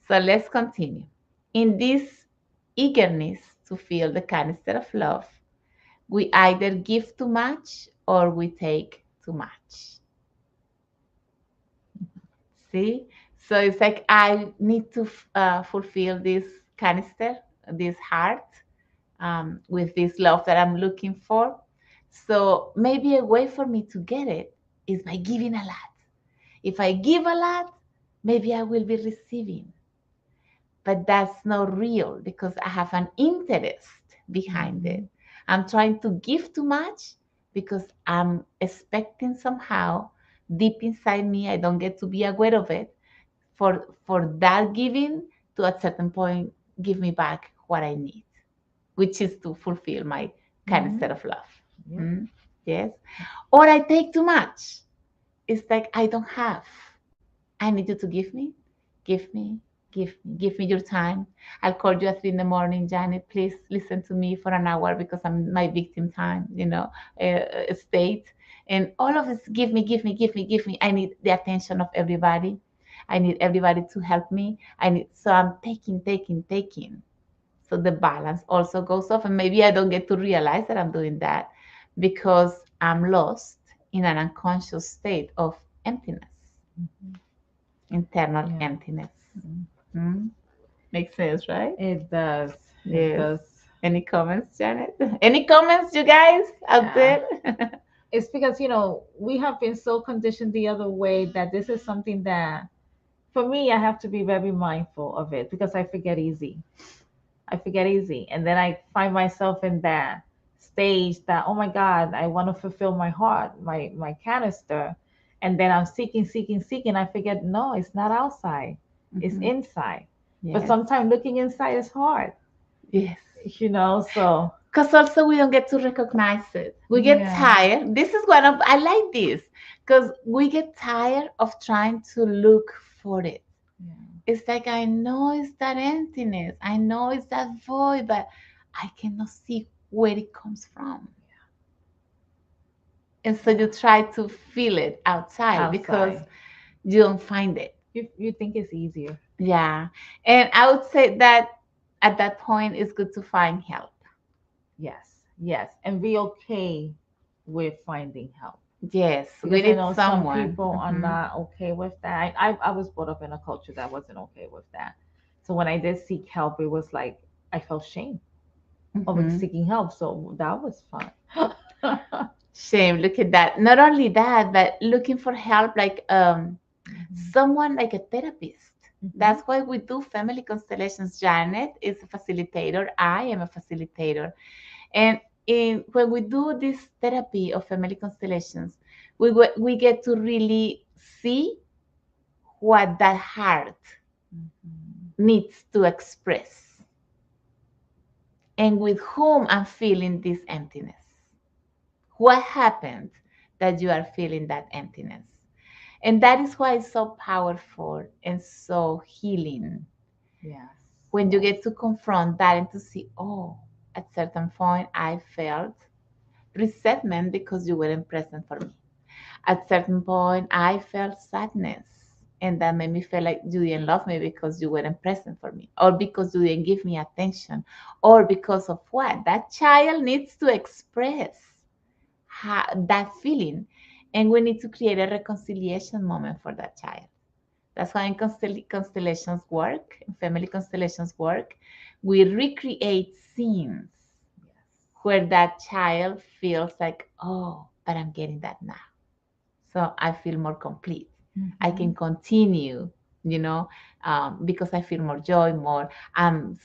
[SPEAKER 2] So let's continue. In this eagerness to feel the canister of love, we either give too much or we take too much. See? So it's like I need to fulfill this canister, this heart, with this love that I'm looking for. So maybe a way for me to get it is by giving a lot. If I give a lot, maybe I will be receiving. But that's not real because I have an interest behind
[SPEAKER 1] Mhm.
[SPEAKER 2] it. I'm trying to give too much because I'm expecting somehow deep inside me, I don't get to be aware of it, for that giving to a certain point give me back what I need, which is to fulfill my kind of set
[SPEAKER 1] Mhm.
[SPEAKER 2] of love.
[SPEAKER 1] Yep.
[SPEAKER 2] Mm, yes. Or I take too much. It's like I don't have. I need you to give me, give me your time. I'll call you at 3 in the morning, Janet. Please listen to me for an hour because I'm my victim state. And all of this, give me, give me, give me, give me. I need the attention of everybody. I need everybody to help me. So I'm taking, taking, taking. So the balance also goes off. And maybe I don't get to realize that I'm doing that because I'm lost in an unconscious state of emptiness,
[SPEAKER 1] Mhm.
[SPEAKER 2] internal
[SPEAKER 1] Yeah.
[SPEAKER 2] emptiness.
[SPEAKER 1] Mm.
[SPEAKER 2] Hmm? Makes sense, right?
[SPEAKER 1] It does. It
[SPEAKER 2] Yes.
[SPEAKER 1] does.
[SPEAKER 2] Any comments, Janet? Any comments, you guys out
[SPEAKER 1] Yeah.
[SPEAKER 2] there?
[SPEAKER 1] It's because, we have been so conditioned the other way that this is something that, for me, I have to be very mindful of it because I forget easy. I forget easy. And then I find myself in that stage that, oh my God, I want to fulfill my heart, my canister. And then I'm seeking, seeking, seeking. I forget, no, it's not outside, it's
[SPEAKER 2] Mhm.
[SPEAKER 1] inside. But
[SPEAKER 2] Yes.
[SPEAKER 1] sometimes looking inside is hard,
[SPEAKER 2] Yes.
[SPEAKER 1] so
[SPEAKER 2] Because also we don't get to recognize it. We get
[SPEAKER 1] yeah.
[SPEAKER 2] tired. This is one of I like this because we get tired of trying to look for it.
[SPEAKER 1] Yeah.
[SPEAKER 2] It's like I know it's that emptiness. I know it's that void, but I cannot see where it comes from. And so you
[SPEAKER 1] Yeah.
[SPEAKER 2] try to feel it outside because
[SPEAKER 1] Outside.
[SPEAKER 2] you don't find it.
[SPEAKER 1] You think it's easier.
[SPEAKER 2] Yeah. And I would say that at that point it's good to find help.
[SPEAKER 1] Yes, yes. And be okay with finding help.
[SPEAKER 2] Yes, we
[SPEAKER 1] Because I
[SPEAKER 2] need
[SPEAKER 1] know some
[SPEAKER 2] someone.
[SPEAKER 1] people are
[SPEAKER 2] Hmm.
[SPEAKER 1] not okay with that. I was brought up in a culture that wasn't okay with that. So when I did seek help, it was like I felt shame over
[SPEAKER 2] Mhm.
[SPEAKER 1] seeking help. So that was fun.
[SPEAKER 2] Shame. Look at that. Not only that, but looking for help, like
[SPEAKER 1] Mhm.
[SPEAKER 2] someone like a therapist.
[SPEAKER 1] Mhm.
[SPEAKER 2] That's why we do family constellations. Janet is a facilitator. I am a facilitator. And when we do this therapy of family constellations, we get to really see what that heart
[SPEAKER 1] Mhm.
[SPEAKER 2] needs to express and with whom I'm feeling this emptiness. What happened that you are feeling that emptiness? And that is why it's so powerful and so healing
[SPEAKER 1] Yes.
[SPEAKER 2] when you
[SPEAKER 1] Yes.
[SPEAKER 2] get to confront that and to see, oh, at certain point I felt resentment because you weren't present for me. At certain point I felt sadness and that made me feel like you didn't love me because you weren't present for me or because you didn't give me attention or because of what that child needs to express that feeling, and we need to create a reconciliation moment for that child. That's why in constellations work, in family constellations work, we recreate scenes
[SPEAKER 1] Yes.
[SPEAKER 2] where that child feels like, oh, but I'm getting that now. So I feel more complete. I can
[SPEAKER 1] Mhm.
[SPEAKER 2] continue, you know, because I feel more joy, more,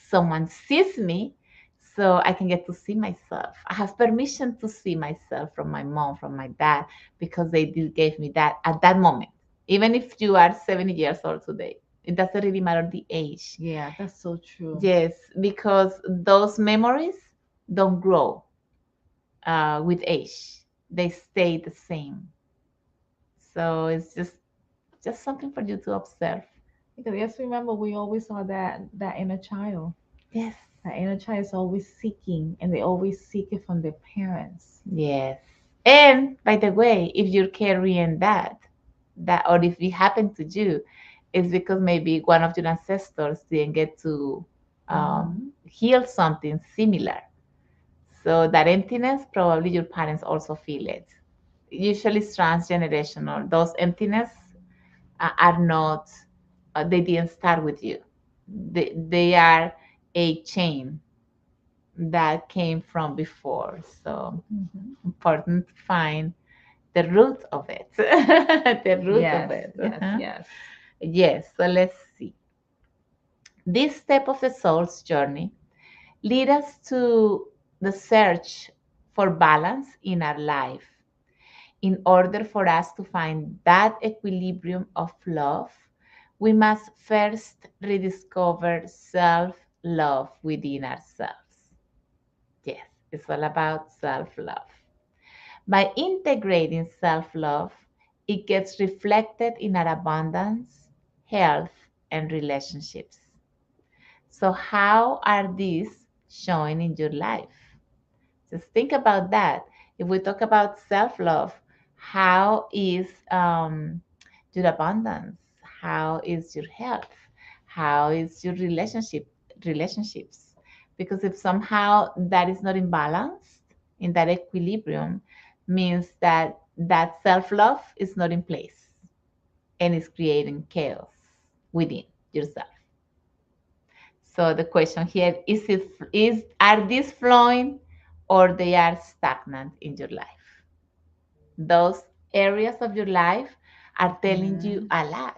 [SPEAKER 2] someone sees me, so I can get to see myself. I have permission to see myself from my mom, from my dad, because they did gave me that at that moment. Even if you are 70 years old today, it doesn't really matter the age.
[SPEAKER 1] Yeah, that's so true.
[SPEAKER 2] Yes, because those memories don't grow with age. They stay the same. So it's just something for you to observe.
[SPEAKER 1] Because yes, remember we always saw that inner child.
[SPEAKER 2] Yes,
[SPEAKER 1] That inner child is always seeking, and they always seek it from their parents.
[SPEAKER 2] yes. And by the way, if you're carrying that, or if it happened to you, it's because maybe one of your ancestors didn't get to
[SPEAKER 1] Hmm.
[SPEAKER 2] heal something similar. So that emptiness, probably your parents also feel it. Usually it's transgenerational. Those emptiness are not, they didn't start with you. They are a chain that came from before. So
[SPEAKER 1] Hmm.
[SPEAKER 2] important to find the root of it. The root of
[SPEAKER 1] Yes,
[SPEAKER 2] it.
[SPEAKER 1] yes,
[SPEAKER 2] Uh-huh.
[SPEAKER 1] yes.
[SPEAKER 2] Yes, so let's see. This step of the soul's journey lead us to the search for balance in our life. In order for us to find that equilibrium of love, we must first rediscover self love within ourselves. Yes, it's all about self love. By integrating self love, it gets reflected in our abundance, health, and relationships. So, how are these showing in your life? Just think about that. If we talk about self love, how is your abundance? How is your health? How is your relationships? Because if somehow that is not in balance, in that equilibrium, means that that self love is not in place and is creating chaos within yourself. So the question here is are these flowing or they are stagnant in your life? Those areas of your life are telling you
[SPEAKER 1] Hmm.
[SPEAKER 2] a lot.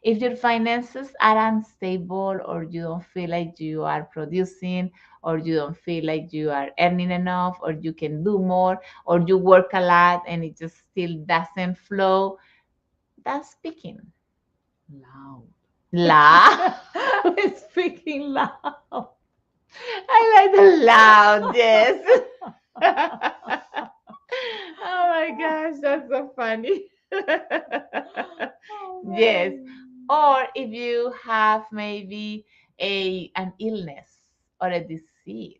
[SPEAKER 2] If your finances are unstable or you don't feel like you are producing or you don't feel like you are earning enough or you can do more or you work a lot and it just still doesn't flow, that's speaking.
[SPEAKER 1] Loud.
[SPEAKER 2] La.
[SPEAKER 1] It's speaking loud.
[SPEAKER 2] I like the loud, yes. Oh my gosh, that's so funny.
[SPEAKER 1] Oh
[SPEAKER 2] Yes.
[SPEAKER 1] man.
[SPEAKER 2] Or if you have maybe an illness or a disease,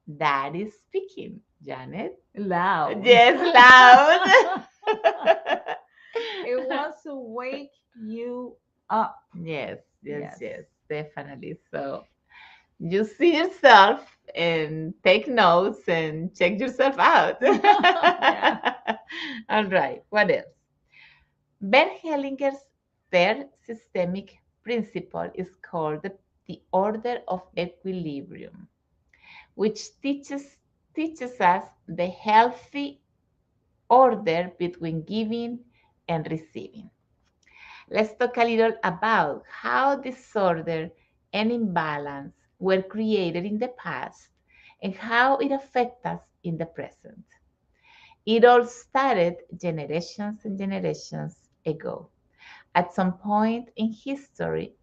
[SPEAKER 2] that is speaking, Janet.
[SPEAKER 1] Loud.
[SPEAKER 2] Yes, loud.
[SPEAKER 1] It wants to wake you up.
[SPEAKER 2] Yes, yes,
[SPEAKER 1] Yes.
[SPEAKER 2] yes, definitely. So you see yourself and take notes and check yourself out.
[SPEAKER 1] Yeah.
[SPEAKER 2] All right, what else? Bert Hellinger's third systemic principle is called the order of equilibrium, which teaches us the healthy order between giving and receiving. Let's talk a little about how disorder and imbalance were created in the past and how it affects us in the present. It all started generations and generations ago. At some point in history,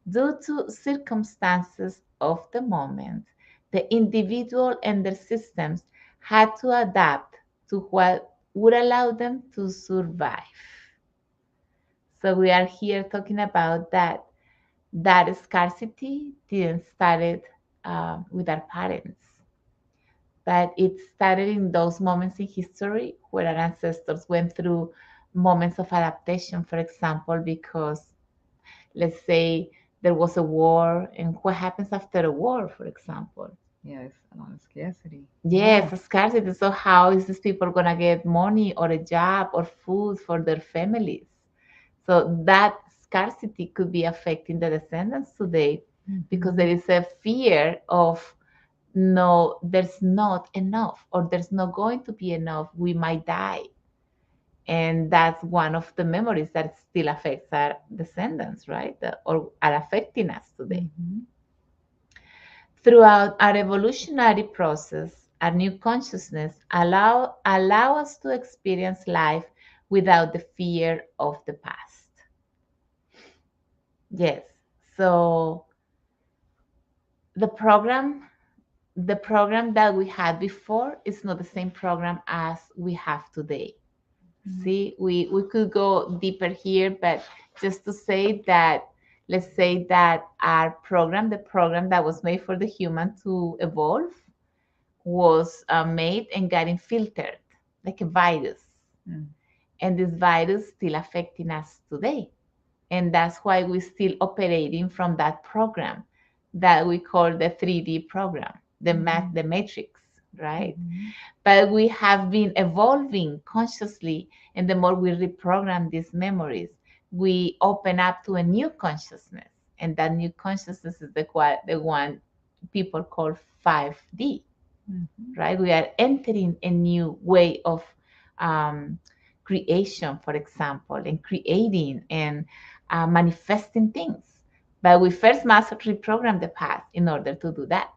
[SPEAKER 2] due to circumstances of the moment, the individual and their systems had to adapt to what would allow them to survive. So we are here talking about that scarcity didn't started with our parents, but it started in those moments in history where our ancestors went through moments of adaptation, for example, because let's say there was a war, and what happens after a war, for example?
[SPEAKER 1] Yes, a lot of scarcity.
[SPEAKER 2] Yes, a scarcity. So how is these people gonna get money or a job or food for their families? So that scarcity could be affecting the descendants today because there is a fear of no, there's not enough or there's not going to be enough. We might die. And that's one of the memories that still affects our descendants, right? Or are affecting us today. Throughout our evolutionary process, our new consciousness allow us to experience life without the fear of the past. Yes. So the program the program that we had before is not the same program as we have today. See, we could go deeper here, but just to say that, let's say that our program, the program that was made for the human to evolve, was made and getting filtered like a virus. And this virus still affecting us today. And that's why we're still operating from that program that we call the 3D program, the matrix, right? But we have been evolving consciously, and the more we reprogram these memories, we open up to a new consciousness, and that new consciousness is the one people call 5D, right? We are entering a new way of creation, for example, and creating and manifesting things. But we first must reprogram the past in order to do that.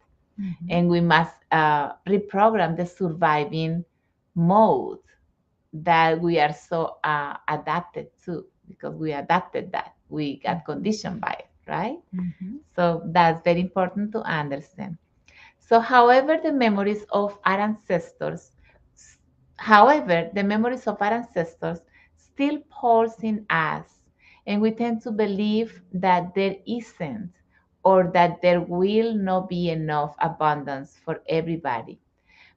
[SPEAKER 2] And we must reprogram the surviving mode that we are so adapted to, because we adapted that. We got conditioned by it, right? So that's very important to understand. So, however, the memories of our ancestors still pulse in us, and we tend to believe that there isn't or that there will not be enough abundance for everybody.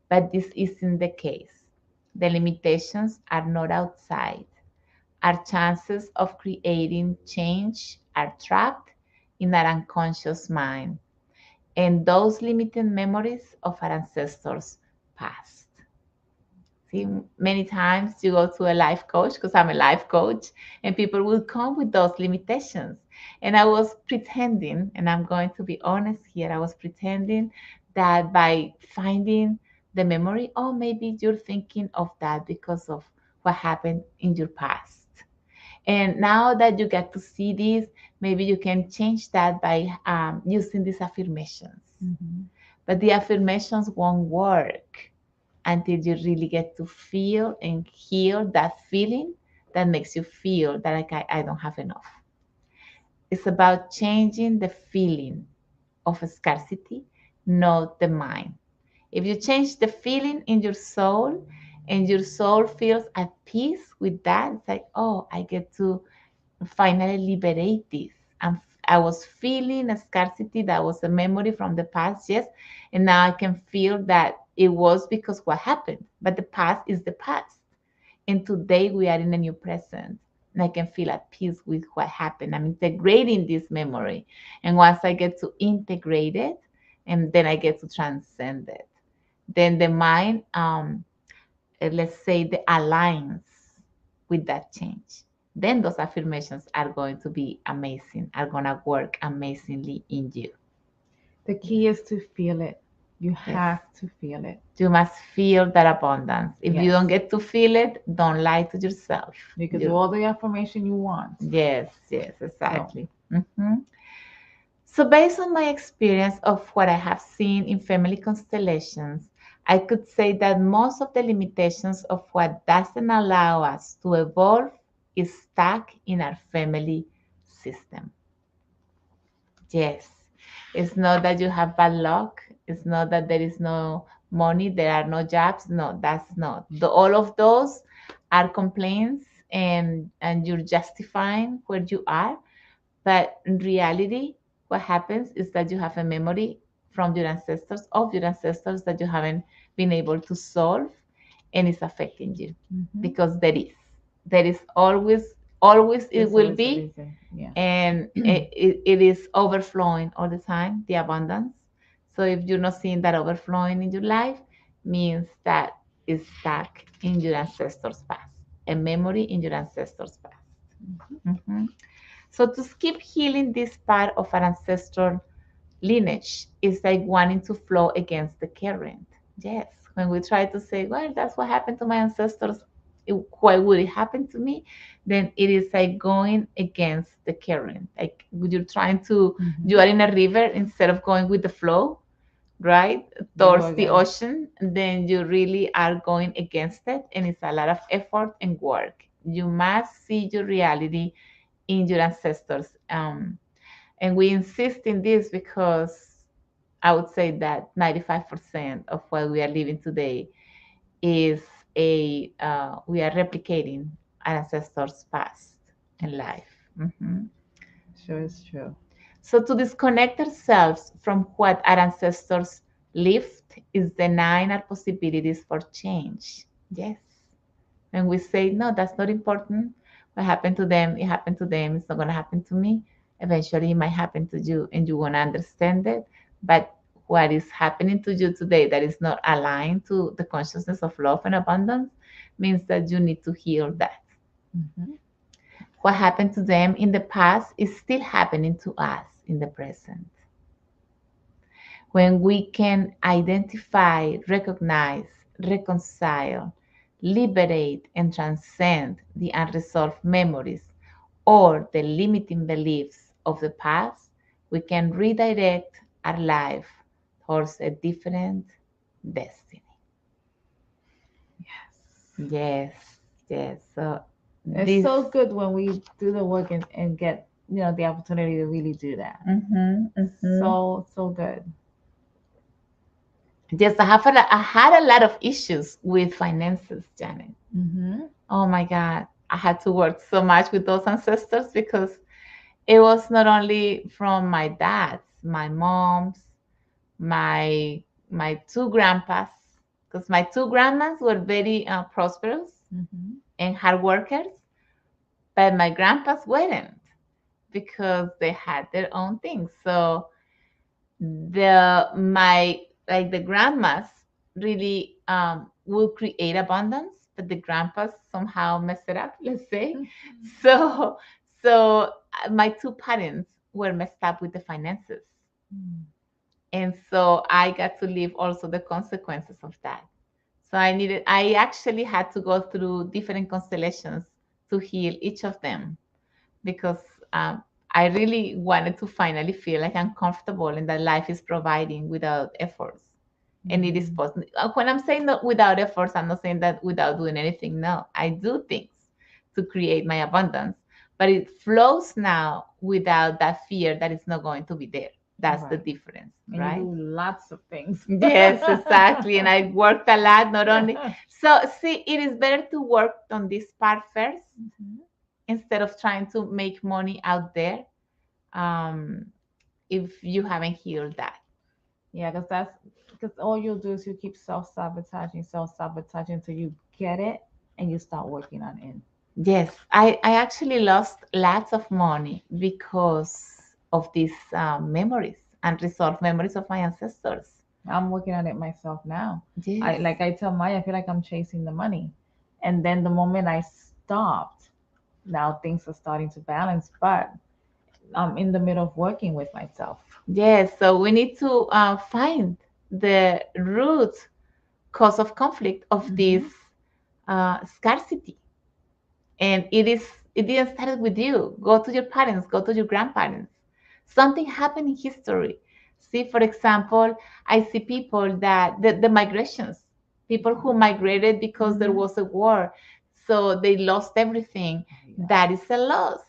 [SPEAKER 2] But this isn't the case. The limitations are not outside. Our chances of creating change are trapped in our unconscious mind and those limited memories of our ancestors' past. See, many times you go to a life coach, because I'm a life coach, and people will come with those limitations. And I was pretending, and I'm going to be honest here, I was pretending that by finding the memory, oh, maybe you're thinking of that because of what happened in your past. And now that you get to see this, maybe you can change that by using these affirmations. But the affirmations won't work until you really get to feel and heal that feeling that makes you feel that like I don't have enough. It's about changing the feeling of scarcity, not the mind. If you change the feeling in your soul and your soul feels at peace with that, it's like, oh, I get to finally liberate this. I was feeling a scarcity that was a memory from the past, yes, and now I can feel that it was because what happened, but the past is the past. And today we are in a new present, and I can feel at peace with what happened. I'm integrating this memory, and once I get to integrate it, and then I get to transcend it, then the mind, let's say, the aligns with that change, then those affirmations are going to be amazing, are going to work amazingly in you.
[SPEAKER 1] The key is to feel it. You
[SPEAKER 2] Yes.
[SPEAKER 1] have to feel it.
[SPEAKER 2] You must feel that abundance. If you don't
[SPEAKER 1] Yes.
[SPEAKER 2] get to feel it, don't lie to yourself.
[SPEAKER 1] You can
[SPEAKER 2] You-
[SPEAKER 1] do all the affirmation you want.
[SPEAKER 2] yes, yes,
[SPEAKER 1] So,
[SPEAKER 2] exactly. Mhm. So, based on my experience of what I have seen in family constellations, I could say that most of the limitations of what doesn't allow us to evolve is stuck in our family system. Yes, it's not that you have bad luck. It's not that there is no money, there are no jobs. No, that's not. All of those are complaints, and you're justifying where you are. But in reality, what happens is that you have a memory from your ancestors, of your ancestors, that you haven't been able to solve, and it's affecting you
[SPEAKER 1] mhm.
[SPEAKER 2] because there is always it
[SPEAKER 1] There's
[SPEAKER 2] will
[SPEAKER 1] always a
[SPEAKER 2] be,
[SPEAKER 1] reason. Yeah.
[SPEAKER 2] and it is overflowing all the time, the abundance. So if you're not seeing that overflowing in your life, means that it's stuck in your ancestors' past, a memory in your ancestors' past. Mhm. So to keep healing this part of our ancestral lineage is like wanting to flow against the current. Yes, when we try to say, well, that's what happened to my ancestors, why would it happen to me? Then it is like going against the current. Like you're trying to, you are
[SPEAKER 1] Mhm.
[SPEAKER 2] in a river instead of going with the flow, right?
[SPEAKER 1] You go
[SPEAKER 2] Towards the
[SPEAKER 1] again.
[SPEAKER 2] ocean, then you really are going against it, and it's a lot of effort and work. You must see your reality in your ancestors. And we insist in this because I would say that 95% of what we are living today is we are replicating our ancestors' past and life. Mhm.
[SPEAKER 1] Sure, it's true.
[SPEAKER 2] So to disconnect ourselves from what our ancestors lived is denying our possibilities for change. Yes. And we say, no, that's not important. What happened to them, it happened to them. It's not going to happen to me. Eventually, it might happen to you, and you want to understand it. But what is happening to you today that is not aligned to the consciousness of love and abundance means that you need to heal that.
[SPEAKER 1] Mhm.
[SPEAKER 2] What happened to them in the past is still happening to us in the present. When we can identify, recognize, reconcile, liberate, and transcend the unresolved memories or the limiting beliefs of the past, we can redirect our life towards a different destiny.
[SPEAKER 1] Yes.
[SPEAKER 2] Yes, yes. So
[SPEAKER 1] It's
[SPEAKER 2] this.
[SPEAKER 1] so good when we do the work and get, the opportunity to really do that.
[SPEAKER 2] Mhm, mhm.
[SPEAKER 1] So good.
[SPEAKER 2] Yes, I had a lot of issues with finances, Janet.
[SPEAKER 1] Mm-hmm.
[SPEAKER 2] Oh my God. I had to work so much with those ancestors because it was not only from my dad's, my mom's, my two grandpas, because my two grandmas were very prosperous
[SPEAKER 1] Mm-hmm.
[SPEAKER 2] and hard workers, but my grandpas weren't because they had their own things. So the grandmas really will create abundance, but the grandpas somehow mess it up, let's say. So my two parents were messed up with the finances, and so I got to live also the consequences of that. So I actually had to go through different constellations to heal each of them because um, I really wanted to finally feel like I'm comfortable and that life is providing without efforts. And it is
[SPEAKER 1] Mm-hmm.
[SPEAKER 2] possible. When I'm saying that without efforts, I'm not saying that without doing anything. No, I do things to create my abundance, but it flows now without that fear that it's not going to be there. That's the
[SPEAKER 1] Right.
[SPEAKER 2] difference,
[SPEAKER 1] And you
[SPEAKER 2] right?
[SPEAKER 1] do lots of things.
[SPEAKER 2] Yes, exactly. And I worked a lot, not only. So, see, it is better to work on this part first
[SPEAKER 1] Mhm.
[SPEAKER 2] instead of trying to make money out there, um, if you haven't healed that.
[SPEAKER 1] Yeah, because all you'll do is you keep self sabotaging until you get it and you start working on it.
[SPEAKER 2] Yes, I actually lost lots of money because of these memories, unresolved memories of my ancestors.
[SPEAKER 1] I'm working on it myself now.
[SPEAKER 2] Yes.
[SPEAKER 1] I tell Maya, I feel like I'm chasing the money. And then the moment I stopped, now things are starting to balance. But I'm in the middle of working with myself.
[SPEAKER 2] Yes, so we need to find the root cause of conflict of this scarcity. And it didn't start with you. Go to your parents, go to your grandparents. Something happened in history. See, for example, I see people that the migrations, people who migrated because there was a war, so they lost everything.
[SPEAKER 1] Yeah.
[SPEAKER 2] That is a loss.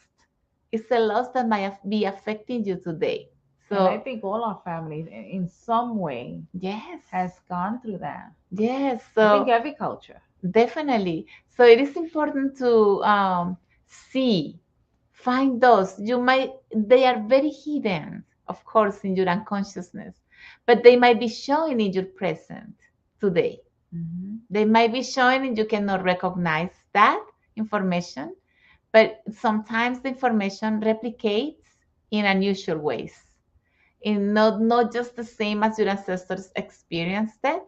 [SPEAKER 2] It's a loss that might be affecting you today.
[SPEAKER 1] And I
[SPEAKER 2] So
[SPEAKER 1] think all our families, in some way,
[SPEAKER 2] yes,
[SPEAKER 1] has gone through that.
[SPEAKER 2] yes.
[SPEAKER 1] I think
[SPEAKER 2] So
[SPEAKER 1] every culture.
[SPEAKER 2] definitely. So it is important to see, find those. They are very hidden, of course, in your unconsciousness, but they might be showing in your present today. They might be showing and you cannot recognize that information, but sometimes the information replicates in unusual ways, in not just the same as your ancestors experienced it,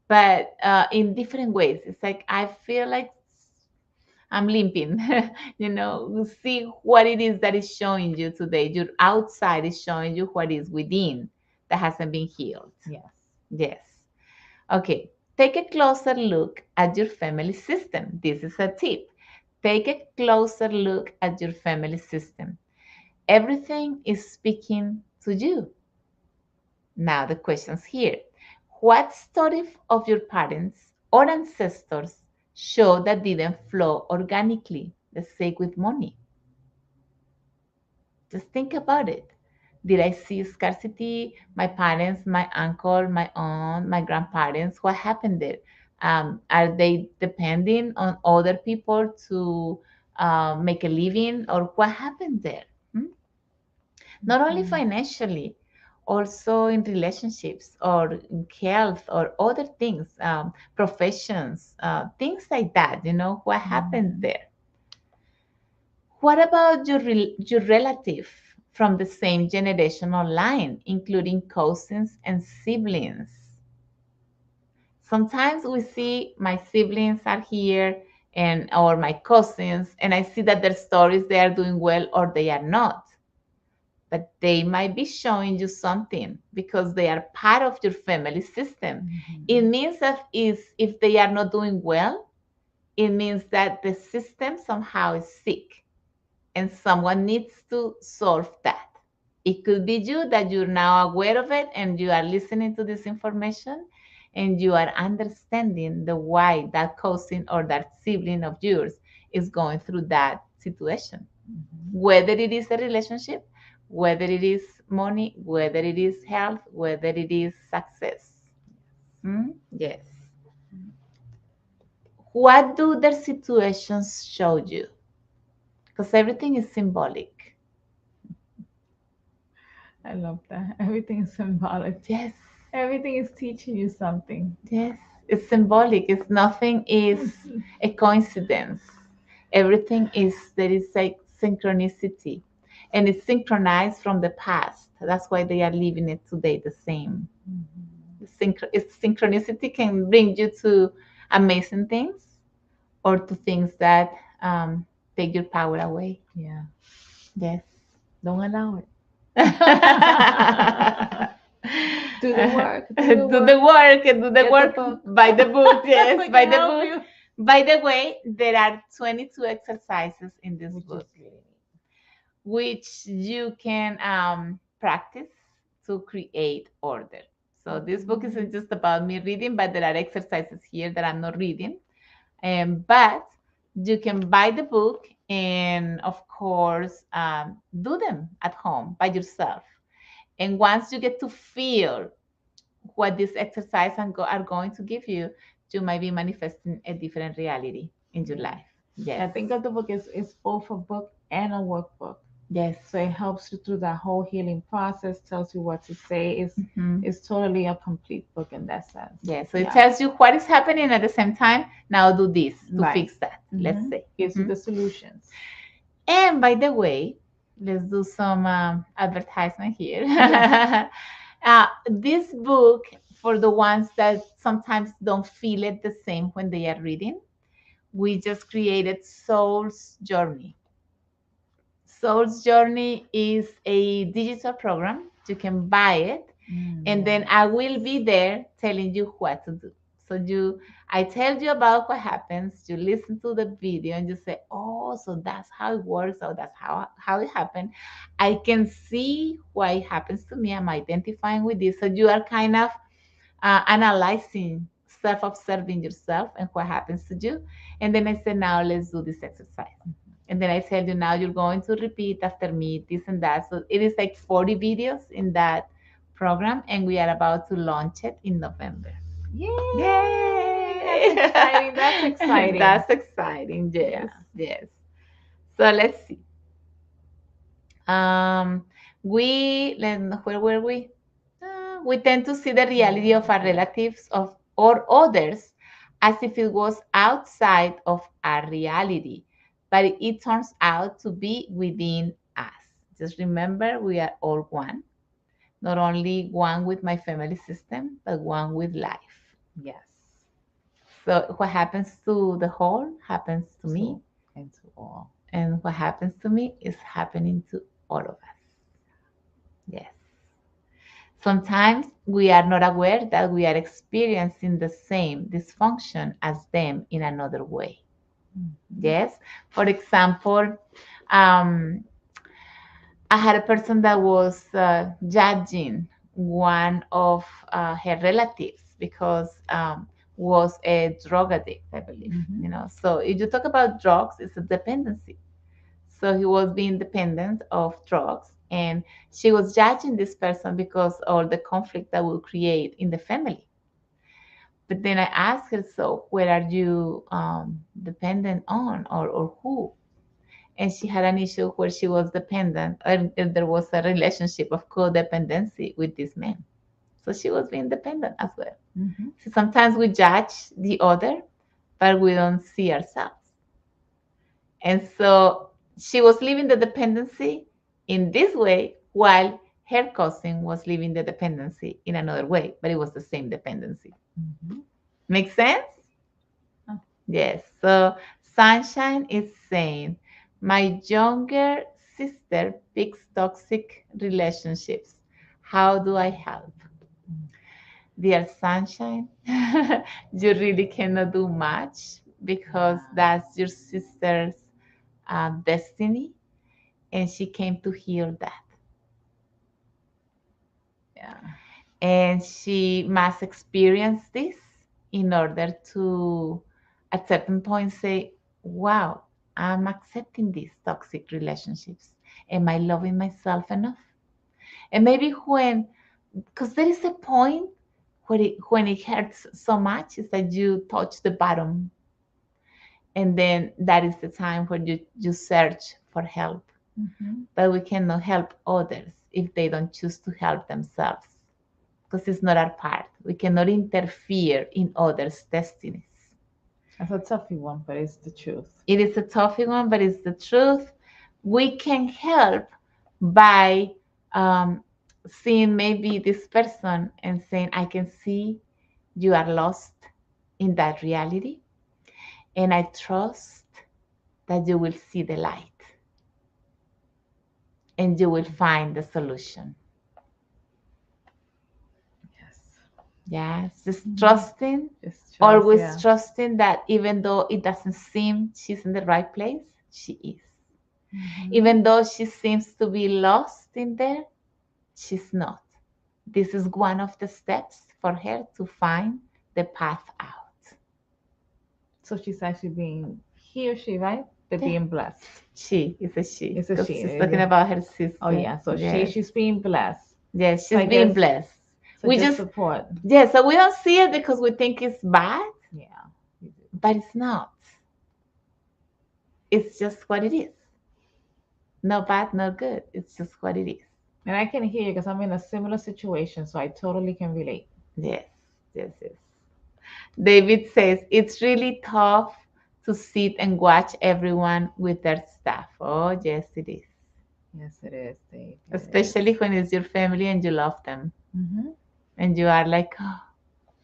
[SPEAKER 2] but in different ways. It's like I feel like I'm limping, see what it is that is showing you today. Your outside is showing you what is within that hasn't been healed.
[SPEAKER 1] Yes.
[SPEAKER 2] Yes. Okay. Take a closer look at your family system. This is a tip. Take a closer look at your family system. Everything is speaking to you. Now the questions here. What story of your parents or ancestors show that didn't flow organically? Let's say with money. Just think about it. Did I see scarcity? My parents, my uncle, my aunt, my grandparents, what happened there? Are they depending on other people to make a living, or what happened there? Not only financially, also in relationships or in health or other things, professions, things like that. What happened there? What about your relative from the same generational line, including cousins and siblings? Sometimes we see my siblings are here and or my cousins, and I see that their stories, they are doing well or they are not. But they might be showing you something because they are part of your family system. It means that if they are not doing well, it means that the system somehow is sick and someone needs to solve that. It could be you that you're now aware of it and you are listening to this information and you are understanding the why that cousin or that sibling of yours is going through that situation. Whether it is a relationship, whether it is money, whether it is health, whether it is success. Yes. What do their situations show you? Because everything is symbolic.
[SPEAKER 1] I love that. Everything is symbolic.
[SPEAKER 2] Yes.
[SPEAKER 1] Everything is teaching you something.
[SPEAKER 2] Yes. It's symbolic. It's nothing is a coincidence. Everything is, there is like synchronicity. And it's synchronized from the past. That's why they are living it today the same. Synchronicity can bring you to amazing things or to things that take your power away.
[SPEAKER 1] Yeah.
[SPEAKER 2] Yes.
[SPEAKER 1] Don't allow it.
[SPEAKER 2] Do
[SPEAKER 1] the work.
[SPEAKER 2] Do the work and do the
[SPEAKER 1] Get
[SPEAKER 2] work
[SPEAKER 1] the book.
[SPEAKER 2] by the book. Yes, by the
[SPEAKER 1] help
[SPEAKER 2] book.
[SPEAKER 1] you.
[SPEAKER 2] By the way, there are 22 exercises in this book, which you can practice to create order. So this book isn't just about me reading, but there are exercises here that I'm not reading. But you can buy the book and, of course, do them at home by yourself. And once you get to feel what this exercise are going to give you, you might be manifesting a different reality in your life. Yes.
[SPEAKER 1] I think of the book is both a book and a workbook.
[SPEAKER 2] Yes.
[SPEAKER 1] So it helps you through that whole healing process, tells you what to say. It's totally a complete book in that sense.
[SPEAKER 2] Yeah. So it tells you what is happening at the same time. Now do this to
[SPEAKER 1] Right.
[SPEAKER 2] fix that. Let's say.
[SPEAKER 1] Gives you the solutions.
[SPEAKER 2] And by the way, let's do some advertisement here. This book, for the ones that sometimes don't feel it the same when they are reading, we just created Soul's Journey. Soul's Journey is a digital program. You can buy it, and then
[SPEAKER 1] Yeah.
[SPEAKER 2] I will be there telling you what to do. So I tell you about what happens. You listen to the video and you say, "Oh, so that's how it works. So that's how it happened." I can see why it happens to me. I'm identifying with this. So you are kind of analyzing, self-observing yourself and what happens to you. And then I say, "Now let's do this exercise." And then I tell you, now you're going to repeat after me this and that. So it is like 40 videos in that program, and we are about to launch it in November.
[SPEAKER 1] Yay!
[SPEAKER 2] Yay!
[SPEAKER 1] That's exciting. That's exciting.
[SPEAKER 2] That's exciting. Yes,
[SPEAKER 1] Yeah.
[SPEAKER 2] yes. So let's see. Um, where were we? We tend to see the reality of our relatives or others as if it was outside of our reality, but it turns out to be within us. Just remember, we are all one, not only one with my family system, but one with life.
[SPEAKER 1] Yes.
[SPEAKER 2] So what happens to the whole happens to me,
[SPEAKER 1] So, into all.
[SPEAKER 2] and what happens to me is happening to all of us. Yes. Sometimes we are not aware that we are experiencing the same dysfunction as them in another way.
[SPEAKER 1] Mhm.
[SPEAKER 2] Yes. For example, um, I had a person that was judging one of her relatives because was a drug addict, I believe.
[SPEAKER 1] Mhm.
[SPEAKER 2] So if you talk about drugs, it's a dependency. So he was being dependent of drugs, and she was judging this person because all the conflict that will create in the family. But then I asked her, so where are you dependent on, or who? And she had an issue where she was dependent, and there was a relationship of codependency with this man. So she was being dependent as well.
[SPEAKER 1] Mhm.
[SPEAKER 2] So sometimes we judge the other, but we don't see ourselves. And so she was living the dependency in this way while her cousin was living the dependency in another way, but it was the same dependency.
[SPEAKER 1] Mhm.
[SPEAKER 2] Make sense?
[SPEAKER 1] Oh.
[SPEAKER 2] Yes. So Sunshine is saying, my younger sister picks toxic relationships. How do I help? Dear Sunshine, you really cannot do much because that's your sister's destiny, and she came to heal that.
[SPEAKER 1] Yeah.
[SPEAKER 2] And she must experience this in order to, at certain point, say, wow, I'm accepting these toxic relationships. Am I loving myself enough? And maybe because there is a point when it hurts so much, is that you touch the bottom. And then that is the time when you search for help.
[SPEAKER 1] Mhm.
[SPEAKER 2] But we cannot help others if they don't choose to help themselves, because it's not our part. We cannot interfere in others' destinies.
[SPEAKER 1] That's a toughy one, but it's the truth.
[SPEAKER 2] It is a tough one, but it's the truth. We can help by seeing maybe this person and saying, I can see you are lost in that reality, and I trust that you will see the light and you will find the solution.
[SPEAKER 1] Yes.
[SPEAKER 2] Yes, just
[SPEAKER 1] Mhm.
[SPEAKER 2] trusting,
[SPEAKER 1] Just trust.
[SPEAKER 2] always
[SPEAKER 1] Yeah.
[SPEAKER 2] trusting that even though it doesn't seem she's in the right place, she is.
[SPEAKER 1] Mhm.
[SPEAKER 2] Even though she seems to be lost in there, she's not. This is one of the steps for her to find the path out.
[SPEAKER 1] So she's actually being he or she, right? They're
[SPEAKER 2] Yeah,
[SPEAKER 1] being blessed.
[SPEAKER 2] she is a she
[SPEAKER 1] It's a
[SPEAKER 2] because
[SPEAKER 1] she.
[SPEAKER 2] she's talking about her sister.
[SPEAKER 1] Oh yeah. So
[SPEAKER 2] Yes,
[SPEAKER 1] she's being blessed.
[SPEAKER 2] yes,
[SPEAKER 1] So
[SPEAKER 2] she's
[SPEAKER 1] I
[SPEAKER 2] being
[SPEAKER 1] guess
[SPEAKER 2] blessed.
[SPEAKER 1] so.
[SPEAKER 2] We
[SPEAKER 1] Just
[SPEAKER 2] just,
[SPEAKER 1] support.
[SPEAKER 2] yeah, so we don't see it because we think it's bad,
[SPEAKER 1] Yeah.
[SPEAKER 2] but it's not. It's just what it is. No bad, no good. It's just what it is.
[SPEAKER 1] And I can hear you because I'm in a similar situation, so I totally can relate.
[SPEAKER 2] Yes, yes, yes. David says it's really tough to sit and watch everyone with their stuff. Oh, yes, it is.
[SPEAKER 1] Yes, it is, Dave. It
[SPEAKER 2] Especially
[SPEAKER 1] is.
[SPEAKER 2] when it's your family and you love them.
[SPEAKER 1] Mm-hmm.
[SPEAKER 2] And you are like, oh,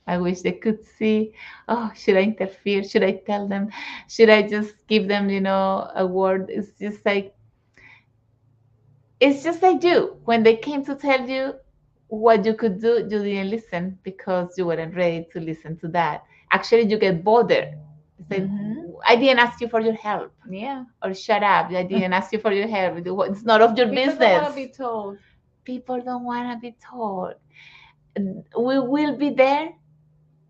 [SPEAKER 2] I wish they could see. Oh, should I interfere? Should I tell them? Should I just give them, a word? It's just like It's just like you. When they came to tell you what you could do, you didn't listen because you weren't ready to listen to that. Actually, you get bothered. It's like,
[SPEAKER 1] Mm-hmm.
[SPEAKER 2] I didn't ask you for your help.
[SPEAKER 1] Yeah.
[SPEAKER 2] Or shut up. I didn't ask you for your help. It's not of your
[SPEAKER 1] People don't want
[SPEAKER 2] business.
[SPEAKER 1] to be told.
[SPEAKER 2] People don't want to be told. We will be there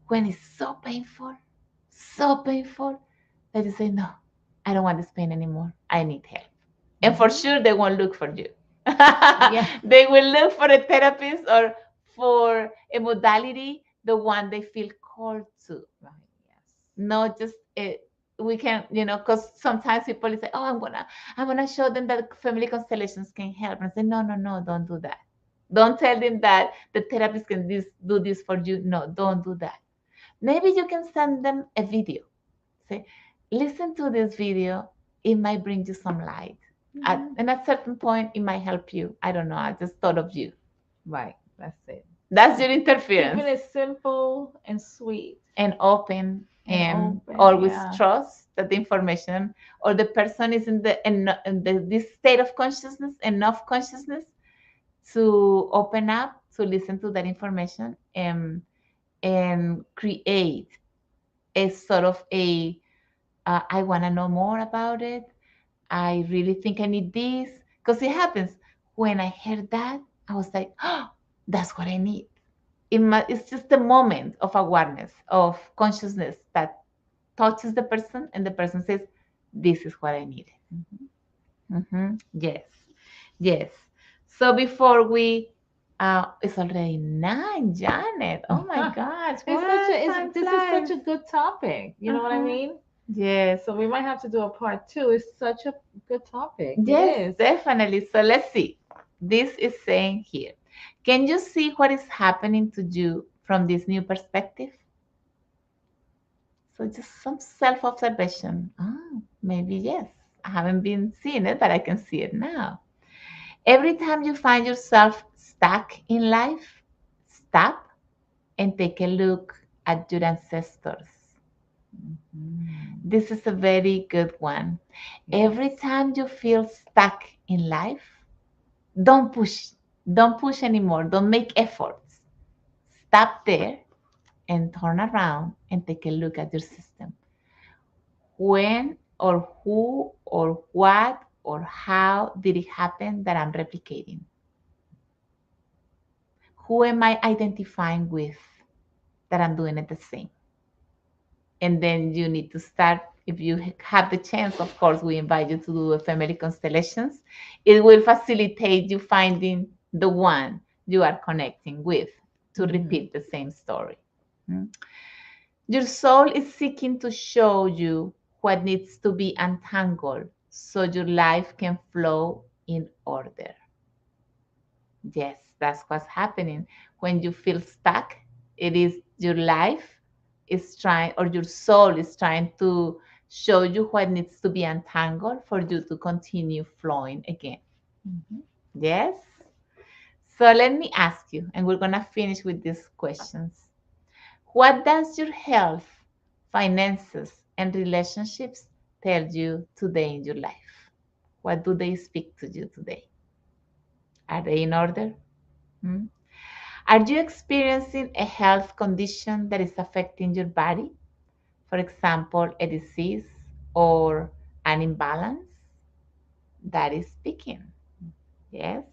[SPEAKER 2] when it's so painful that you say, no, I don't want this pain anymore. I need help. And for
[SPEAKER 1] Mm-hmm.
[SPEAKER 2] sure, they won't look for you.
[SPEAKER 1] Yeah.
[SPEAKER 2] They will look for a therapist or for a modality, the one they feel called to.
[SPEAKER 1] Right. Yes.
[SPEAKER 2] Not just we can, because sometimes people say, oh, I'm gonna show them that family constellations can help. And I say, no, no, no, don't do that. Don't tell them that the therapist can do this for you. No, don't do that. Maybe you can send them a video. Say, listen to this video. It might bring you some light.
[SPEAKER 1] Mm-hmm.
[SPEAKER 2] And at certain point, it might help you. I don't know. I just thought of you.
[SPEAKER 1] Right. That's it.
[SPEAKER 2] That's your interference.
[SPEAKER 1] Keeping it simple and sweet
[SPEAKER 2] And open
[SPEAKER 1] and
[SPEAKER 2] and
[SPEAKER 1] open.
[SPEAKER 2] always
[SPEAKER 1] Yeah.
[SPEAKER 2] trust that the information or the person is in this state of consciousness, enough consciousness to open up to listen to that information and create a sort of a I want to know more about it. I really think I need this. Because it happens when I heard that, I was like, oh, that's what I need. It's just a moment of awareness, of consciousness that touches the person, and the person says, this is what I need. Yes, yes. So before it's already 9, Janet. Oh my gosh, what time
[SPEAKER 1] This is such
[SPEAKER 2] flies?
[SPEAKER 1] a good topic. You know what I
[SPEAKER 2] Uh-huh.
[SPEAKER 1] mean?
[SPEAKER 2] Yes,
[SPEAKER 1] So we might have to do a part two. It's such a good topic. It
[SPEAKER 2] yes,
[SPEAKER 1] is.
[SPEAKER 2] definitely. So let's see. This is saying here, can you see what is happening to you from this new perspective? So just some self-observation. Ah, maybe yes. I haven't been seeing it, but I can see it now. Every time you find yourself stuck in life, stop and take a look at your ancestors.
[SPEAKER 1] Mhm.
[SPEAKER 2] This is a very good one. Every
[SPEAKER 1] Yes.
[SPEAKER 2] time you feel stuck in life, don't push. Don't push anymore. Don't make efforts. Stop there and turn around and take a look at your system. When or who or what or how did it happen that I'm replicating? Who am I identifying with that I'm doing it the same? And then you need to start, if you have the chance, of course, we invite you to do a family constellations. It will facilitate you finding the one you are connecting with to
[SPEAKER 1] Mhm.
[SPEAKER 2] repeat the same story. Mm. Your soul is seeking to show you what needs to be untangled so your life can flow in order. Yes, that's what's happening. When you feel stuck, it is your life is trying, or your soul is trying to show you what needs to be untangled for you to continue flowing again.
[SPEAKER 1] Mhm.
[SPEAKER 2] Yes? So let me ask you, and we're going to finish with these questions. What does your health, finances, and relationships tell you today in your life? What do they speak to you today? Are they in order? Hmm? Are you experiencing a health condition that is affecting your body? For example, a disease or an imbalance? That is speaking. Yes.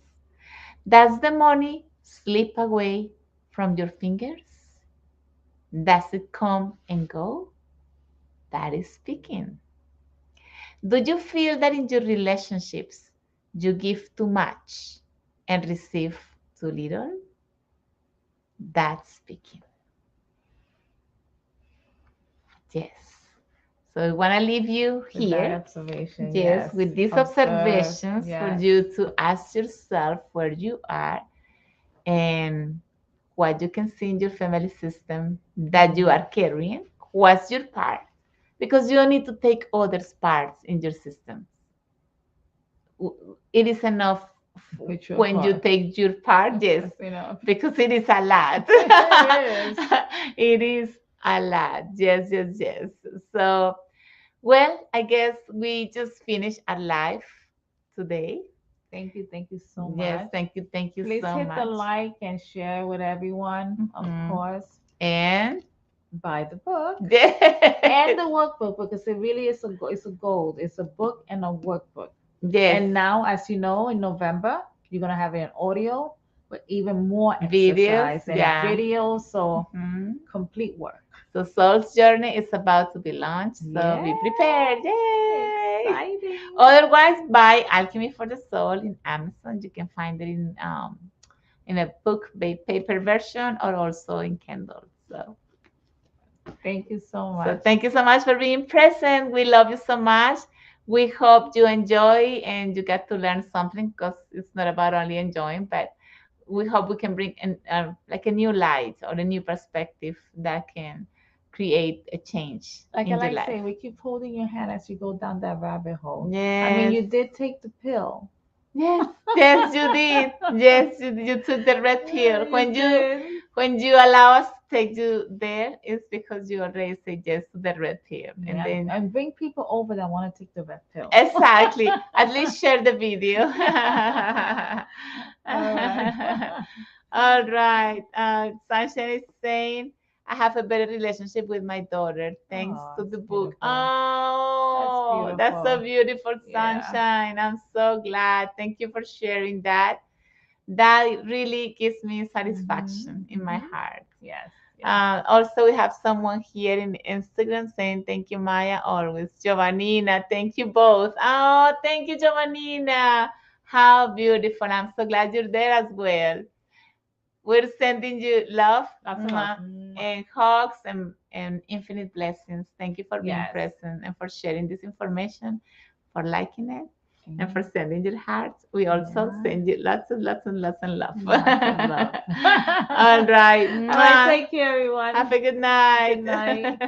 [SPEAKER 2] Does the money slip away from your fingers? Does it come and go? That is speaking. Do you feel that in your relationships you give too much and receive too little? That's speaking. Yes. So I want to leave you
[SPEAKER 1] With that
[SPEAKER 2] here,
[SPEAKER 1] observation,
[SPEAKER 2] yes,
[SPEAKER 1] yes.
[SPEAKER 2] with these
[SPEAKER 1] Observe,
[SPEAKER 2] observations for
[SPEAKER 1] yes.
[SPEAKER 2] you to ask yourself where you are and what you can see in your family system that you are carrying. What's your part? Because you don't need to take others' parts in your system. It is enough
[SPEAKER 1] Put your
[SPEAKER 2] when you
[SPEAKER 1] part.
[SPEAKER 2] take your part, yes,
[SPEAKER 1] That's enough.
[SPEAKER 2] because it is a lot.
[SPEAKER 1] It is.
[SPEAKER 2] It is a lot. Yes, yes, yes. So, well, I guess we just finished our live today.
[SPEAKER 1] Thank you so
[SPEAKER 2] Yes,
[SPEAKER 1] much.
[SPEAKER 2] thank you
[SPEAKER 1] Please
[SPEAKER 2] so
[SPEAKER 1] hit the
[SPEAKER 2] much.
[SPEAKER 1] like and share with everyone, of
[SPEAKER 2] Mhm.
[SPEAKER 1] course.
[SPEAKER 2] And
[SPEAKER 1] Buy the book and
[SPEAKER 2] yes,
[SPEAKER 1] the workbook because it really is it's a gold. It's a book and a workbook.
[SPEAKER 2] yes,
[SPEAKER 1] And now, as you know, in November, you're gonna have an audio with even more
[SPEAKER 2] videos,
[SPEAKER 1] exercise and
[SPEAKER 2] yeah.
[SPEAKER 1] videos. So
[SPEAKER 2] Mhm.
[SPEAKER 1] complete work.
[SPEAKER 2] So Soul's Journey is about to be launched, so
[SPEAKER 1] Yeah,
[SPEAKER 2] be prepared. Yay!
[SPEAKER 1] exciting.
[SPEAKER 2] Otherwise, buy Alchemy for the Soul in Amazon. You can find it in a paper version or also in Kindle.
[SPEAKER 1] Thank you so
[SPEAKER 2] So
[SPEAKER 1] much.
[SPEAKER 2] thank you so much for being present. We love you so much. We hope you enjoy and you get to learn something because it's not about only enjoying, but we hope we can bring like a new light or a new perspective that can create a change
[SPEAKER 1] Like I
[SPEAKER 2] in your
[SPEAKER 1] like
[SPEAKER 2] life.
[SPEAKER 1] say, we keep holding your hand as you go down that rabbit hole. I mean,
[SPEAKER 2] Yes,
[SPEAKER 1] you did take the pill.
[SPEAKER 2] yes, yes, you did. Yes, you took the red
[SPEAKER 1] Yeah,
[SPEAKER 2] pill.
[SPEAKER 1] you did.
[SPEAKER 2] When you allow us to take you there, it's because you already say yes to the red pill, and
[SPEAKER 1] Yeah,
[SPEAKER 2] then
[SPEAKER 1] and bring people over that want to take the red pill.
[SPEAKER 2] exactly. At least share the video.
[SPEAKER 1] All right.
[SPEAKER 2] All right. Sunshine is saying, I have a better relationship with my daughter thanks
[SPEAKER 1] Oh,
[SPEAKER 2] to
[SPEAKER 1] it's
[SPEAKER 2] the book.
[SPEAKER 1] beautiful. That's
[SPEAKER 2] Oh, that's so
[SPEAKER 1] beautiful.
[SPEAKER 2] beautiful,
[SPEAKER 1] Yeah.
[SPEAKER 2] Sunshine. I'm so glad. Thank you for sharing that. That really gives me satisfaction in my
[SPEAKER 1] Mhm.
[SPEAKER 2] heart.
[SPEAKER 1] Yes. Yes.
[SPEAKER 2] Also, we have someone here in Instagram saying, thank you, Maya, always. Giovannina, thank you both. Oh, thank you, Giovannina. How beautiful. I'm so glad you're there as well. We're sending you love,
[SPEAKER 1] Lots of love.
[SPEAKER 2] mwah,
[SPEAKER 1] Mwah.
[SPEAKER 2] and hugs and infinite blessings. Thank you for being
[SPEAKER 1] Yes.
[SPEAKER 2] present and for sharing this information, for liking it, and for
[SPEAKER 1] Mhm.
[SPEAKER 2] sending your hearts. We also
[SPEAKER 1] Yeah.
[SPEAKER 2] send you lots and lots and lots and love.
[SPEAKER 1] Lots of love.
[SPEAKER 2] All right.
[SPEAKER 1] All right.
[SPEAKER 2] Mwah.
[SPEAKER 1] Take care, everyone.
[SPEAKER 2] Have a good
[SPEAKER 1] Good
[SPEAKER 2] night.
[SPEAKER 1] night.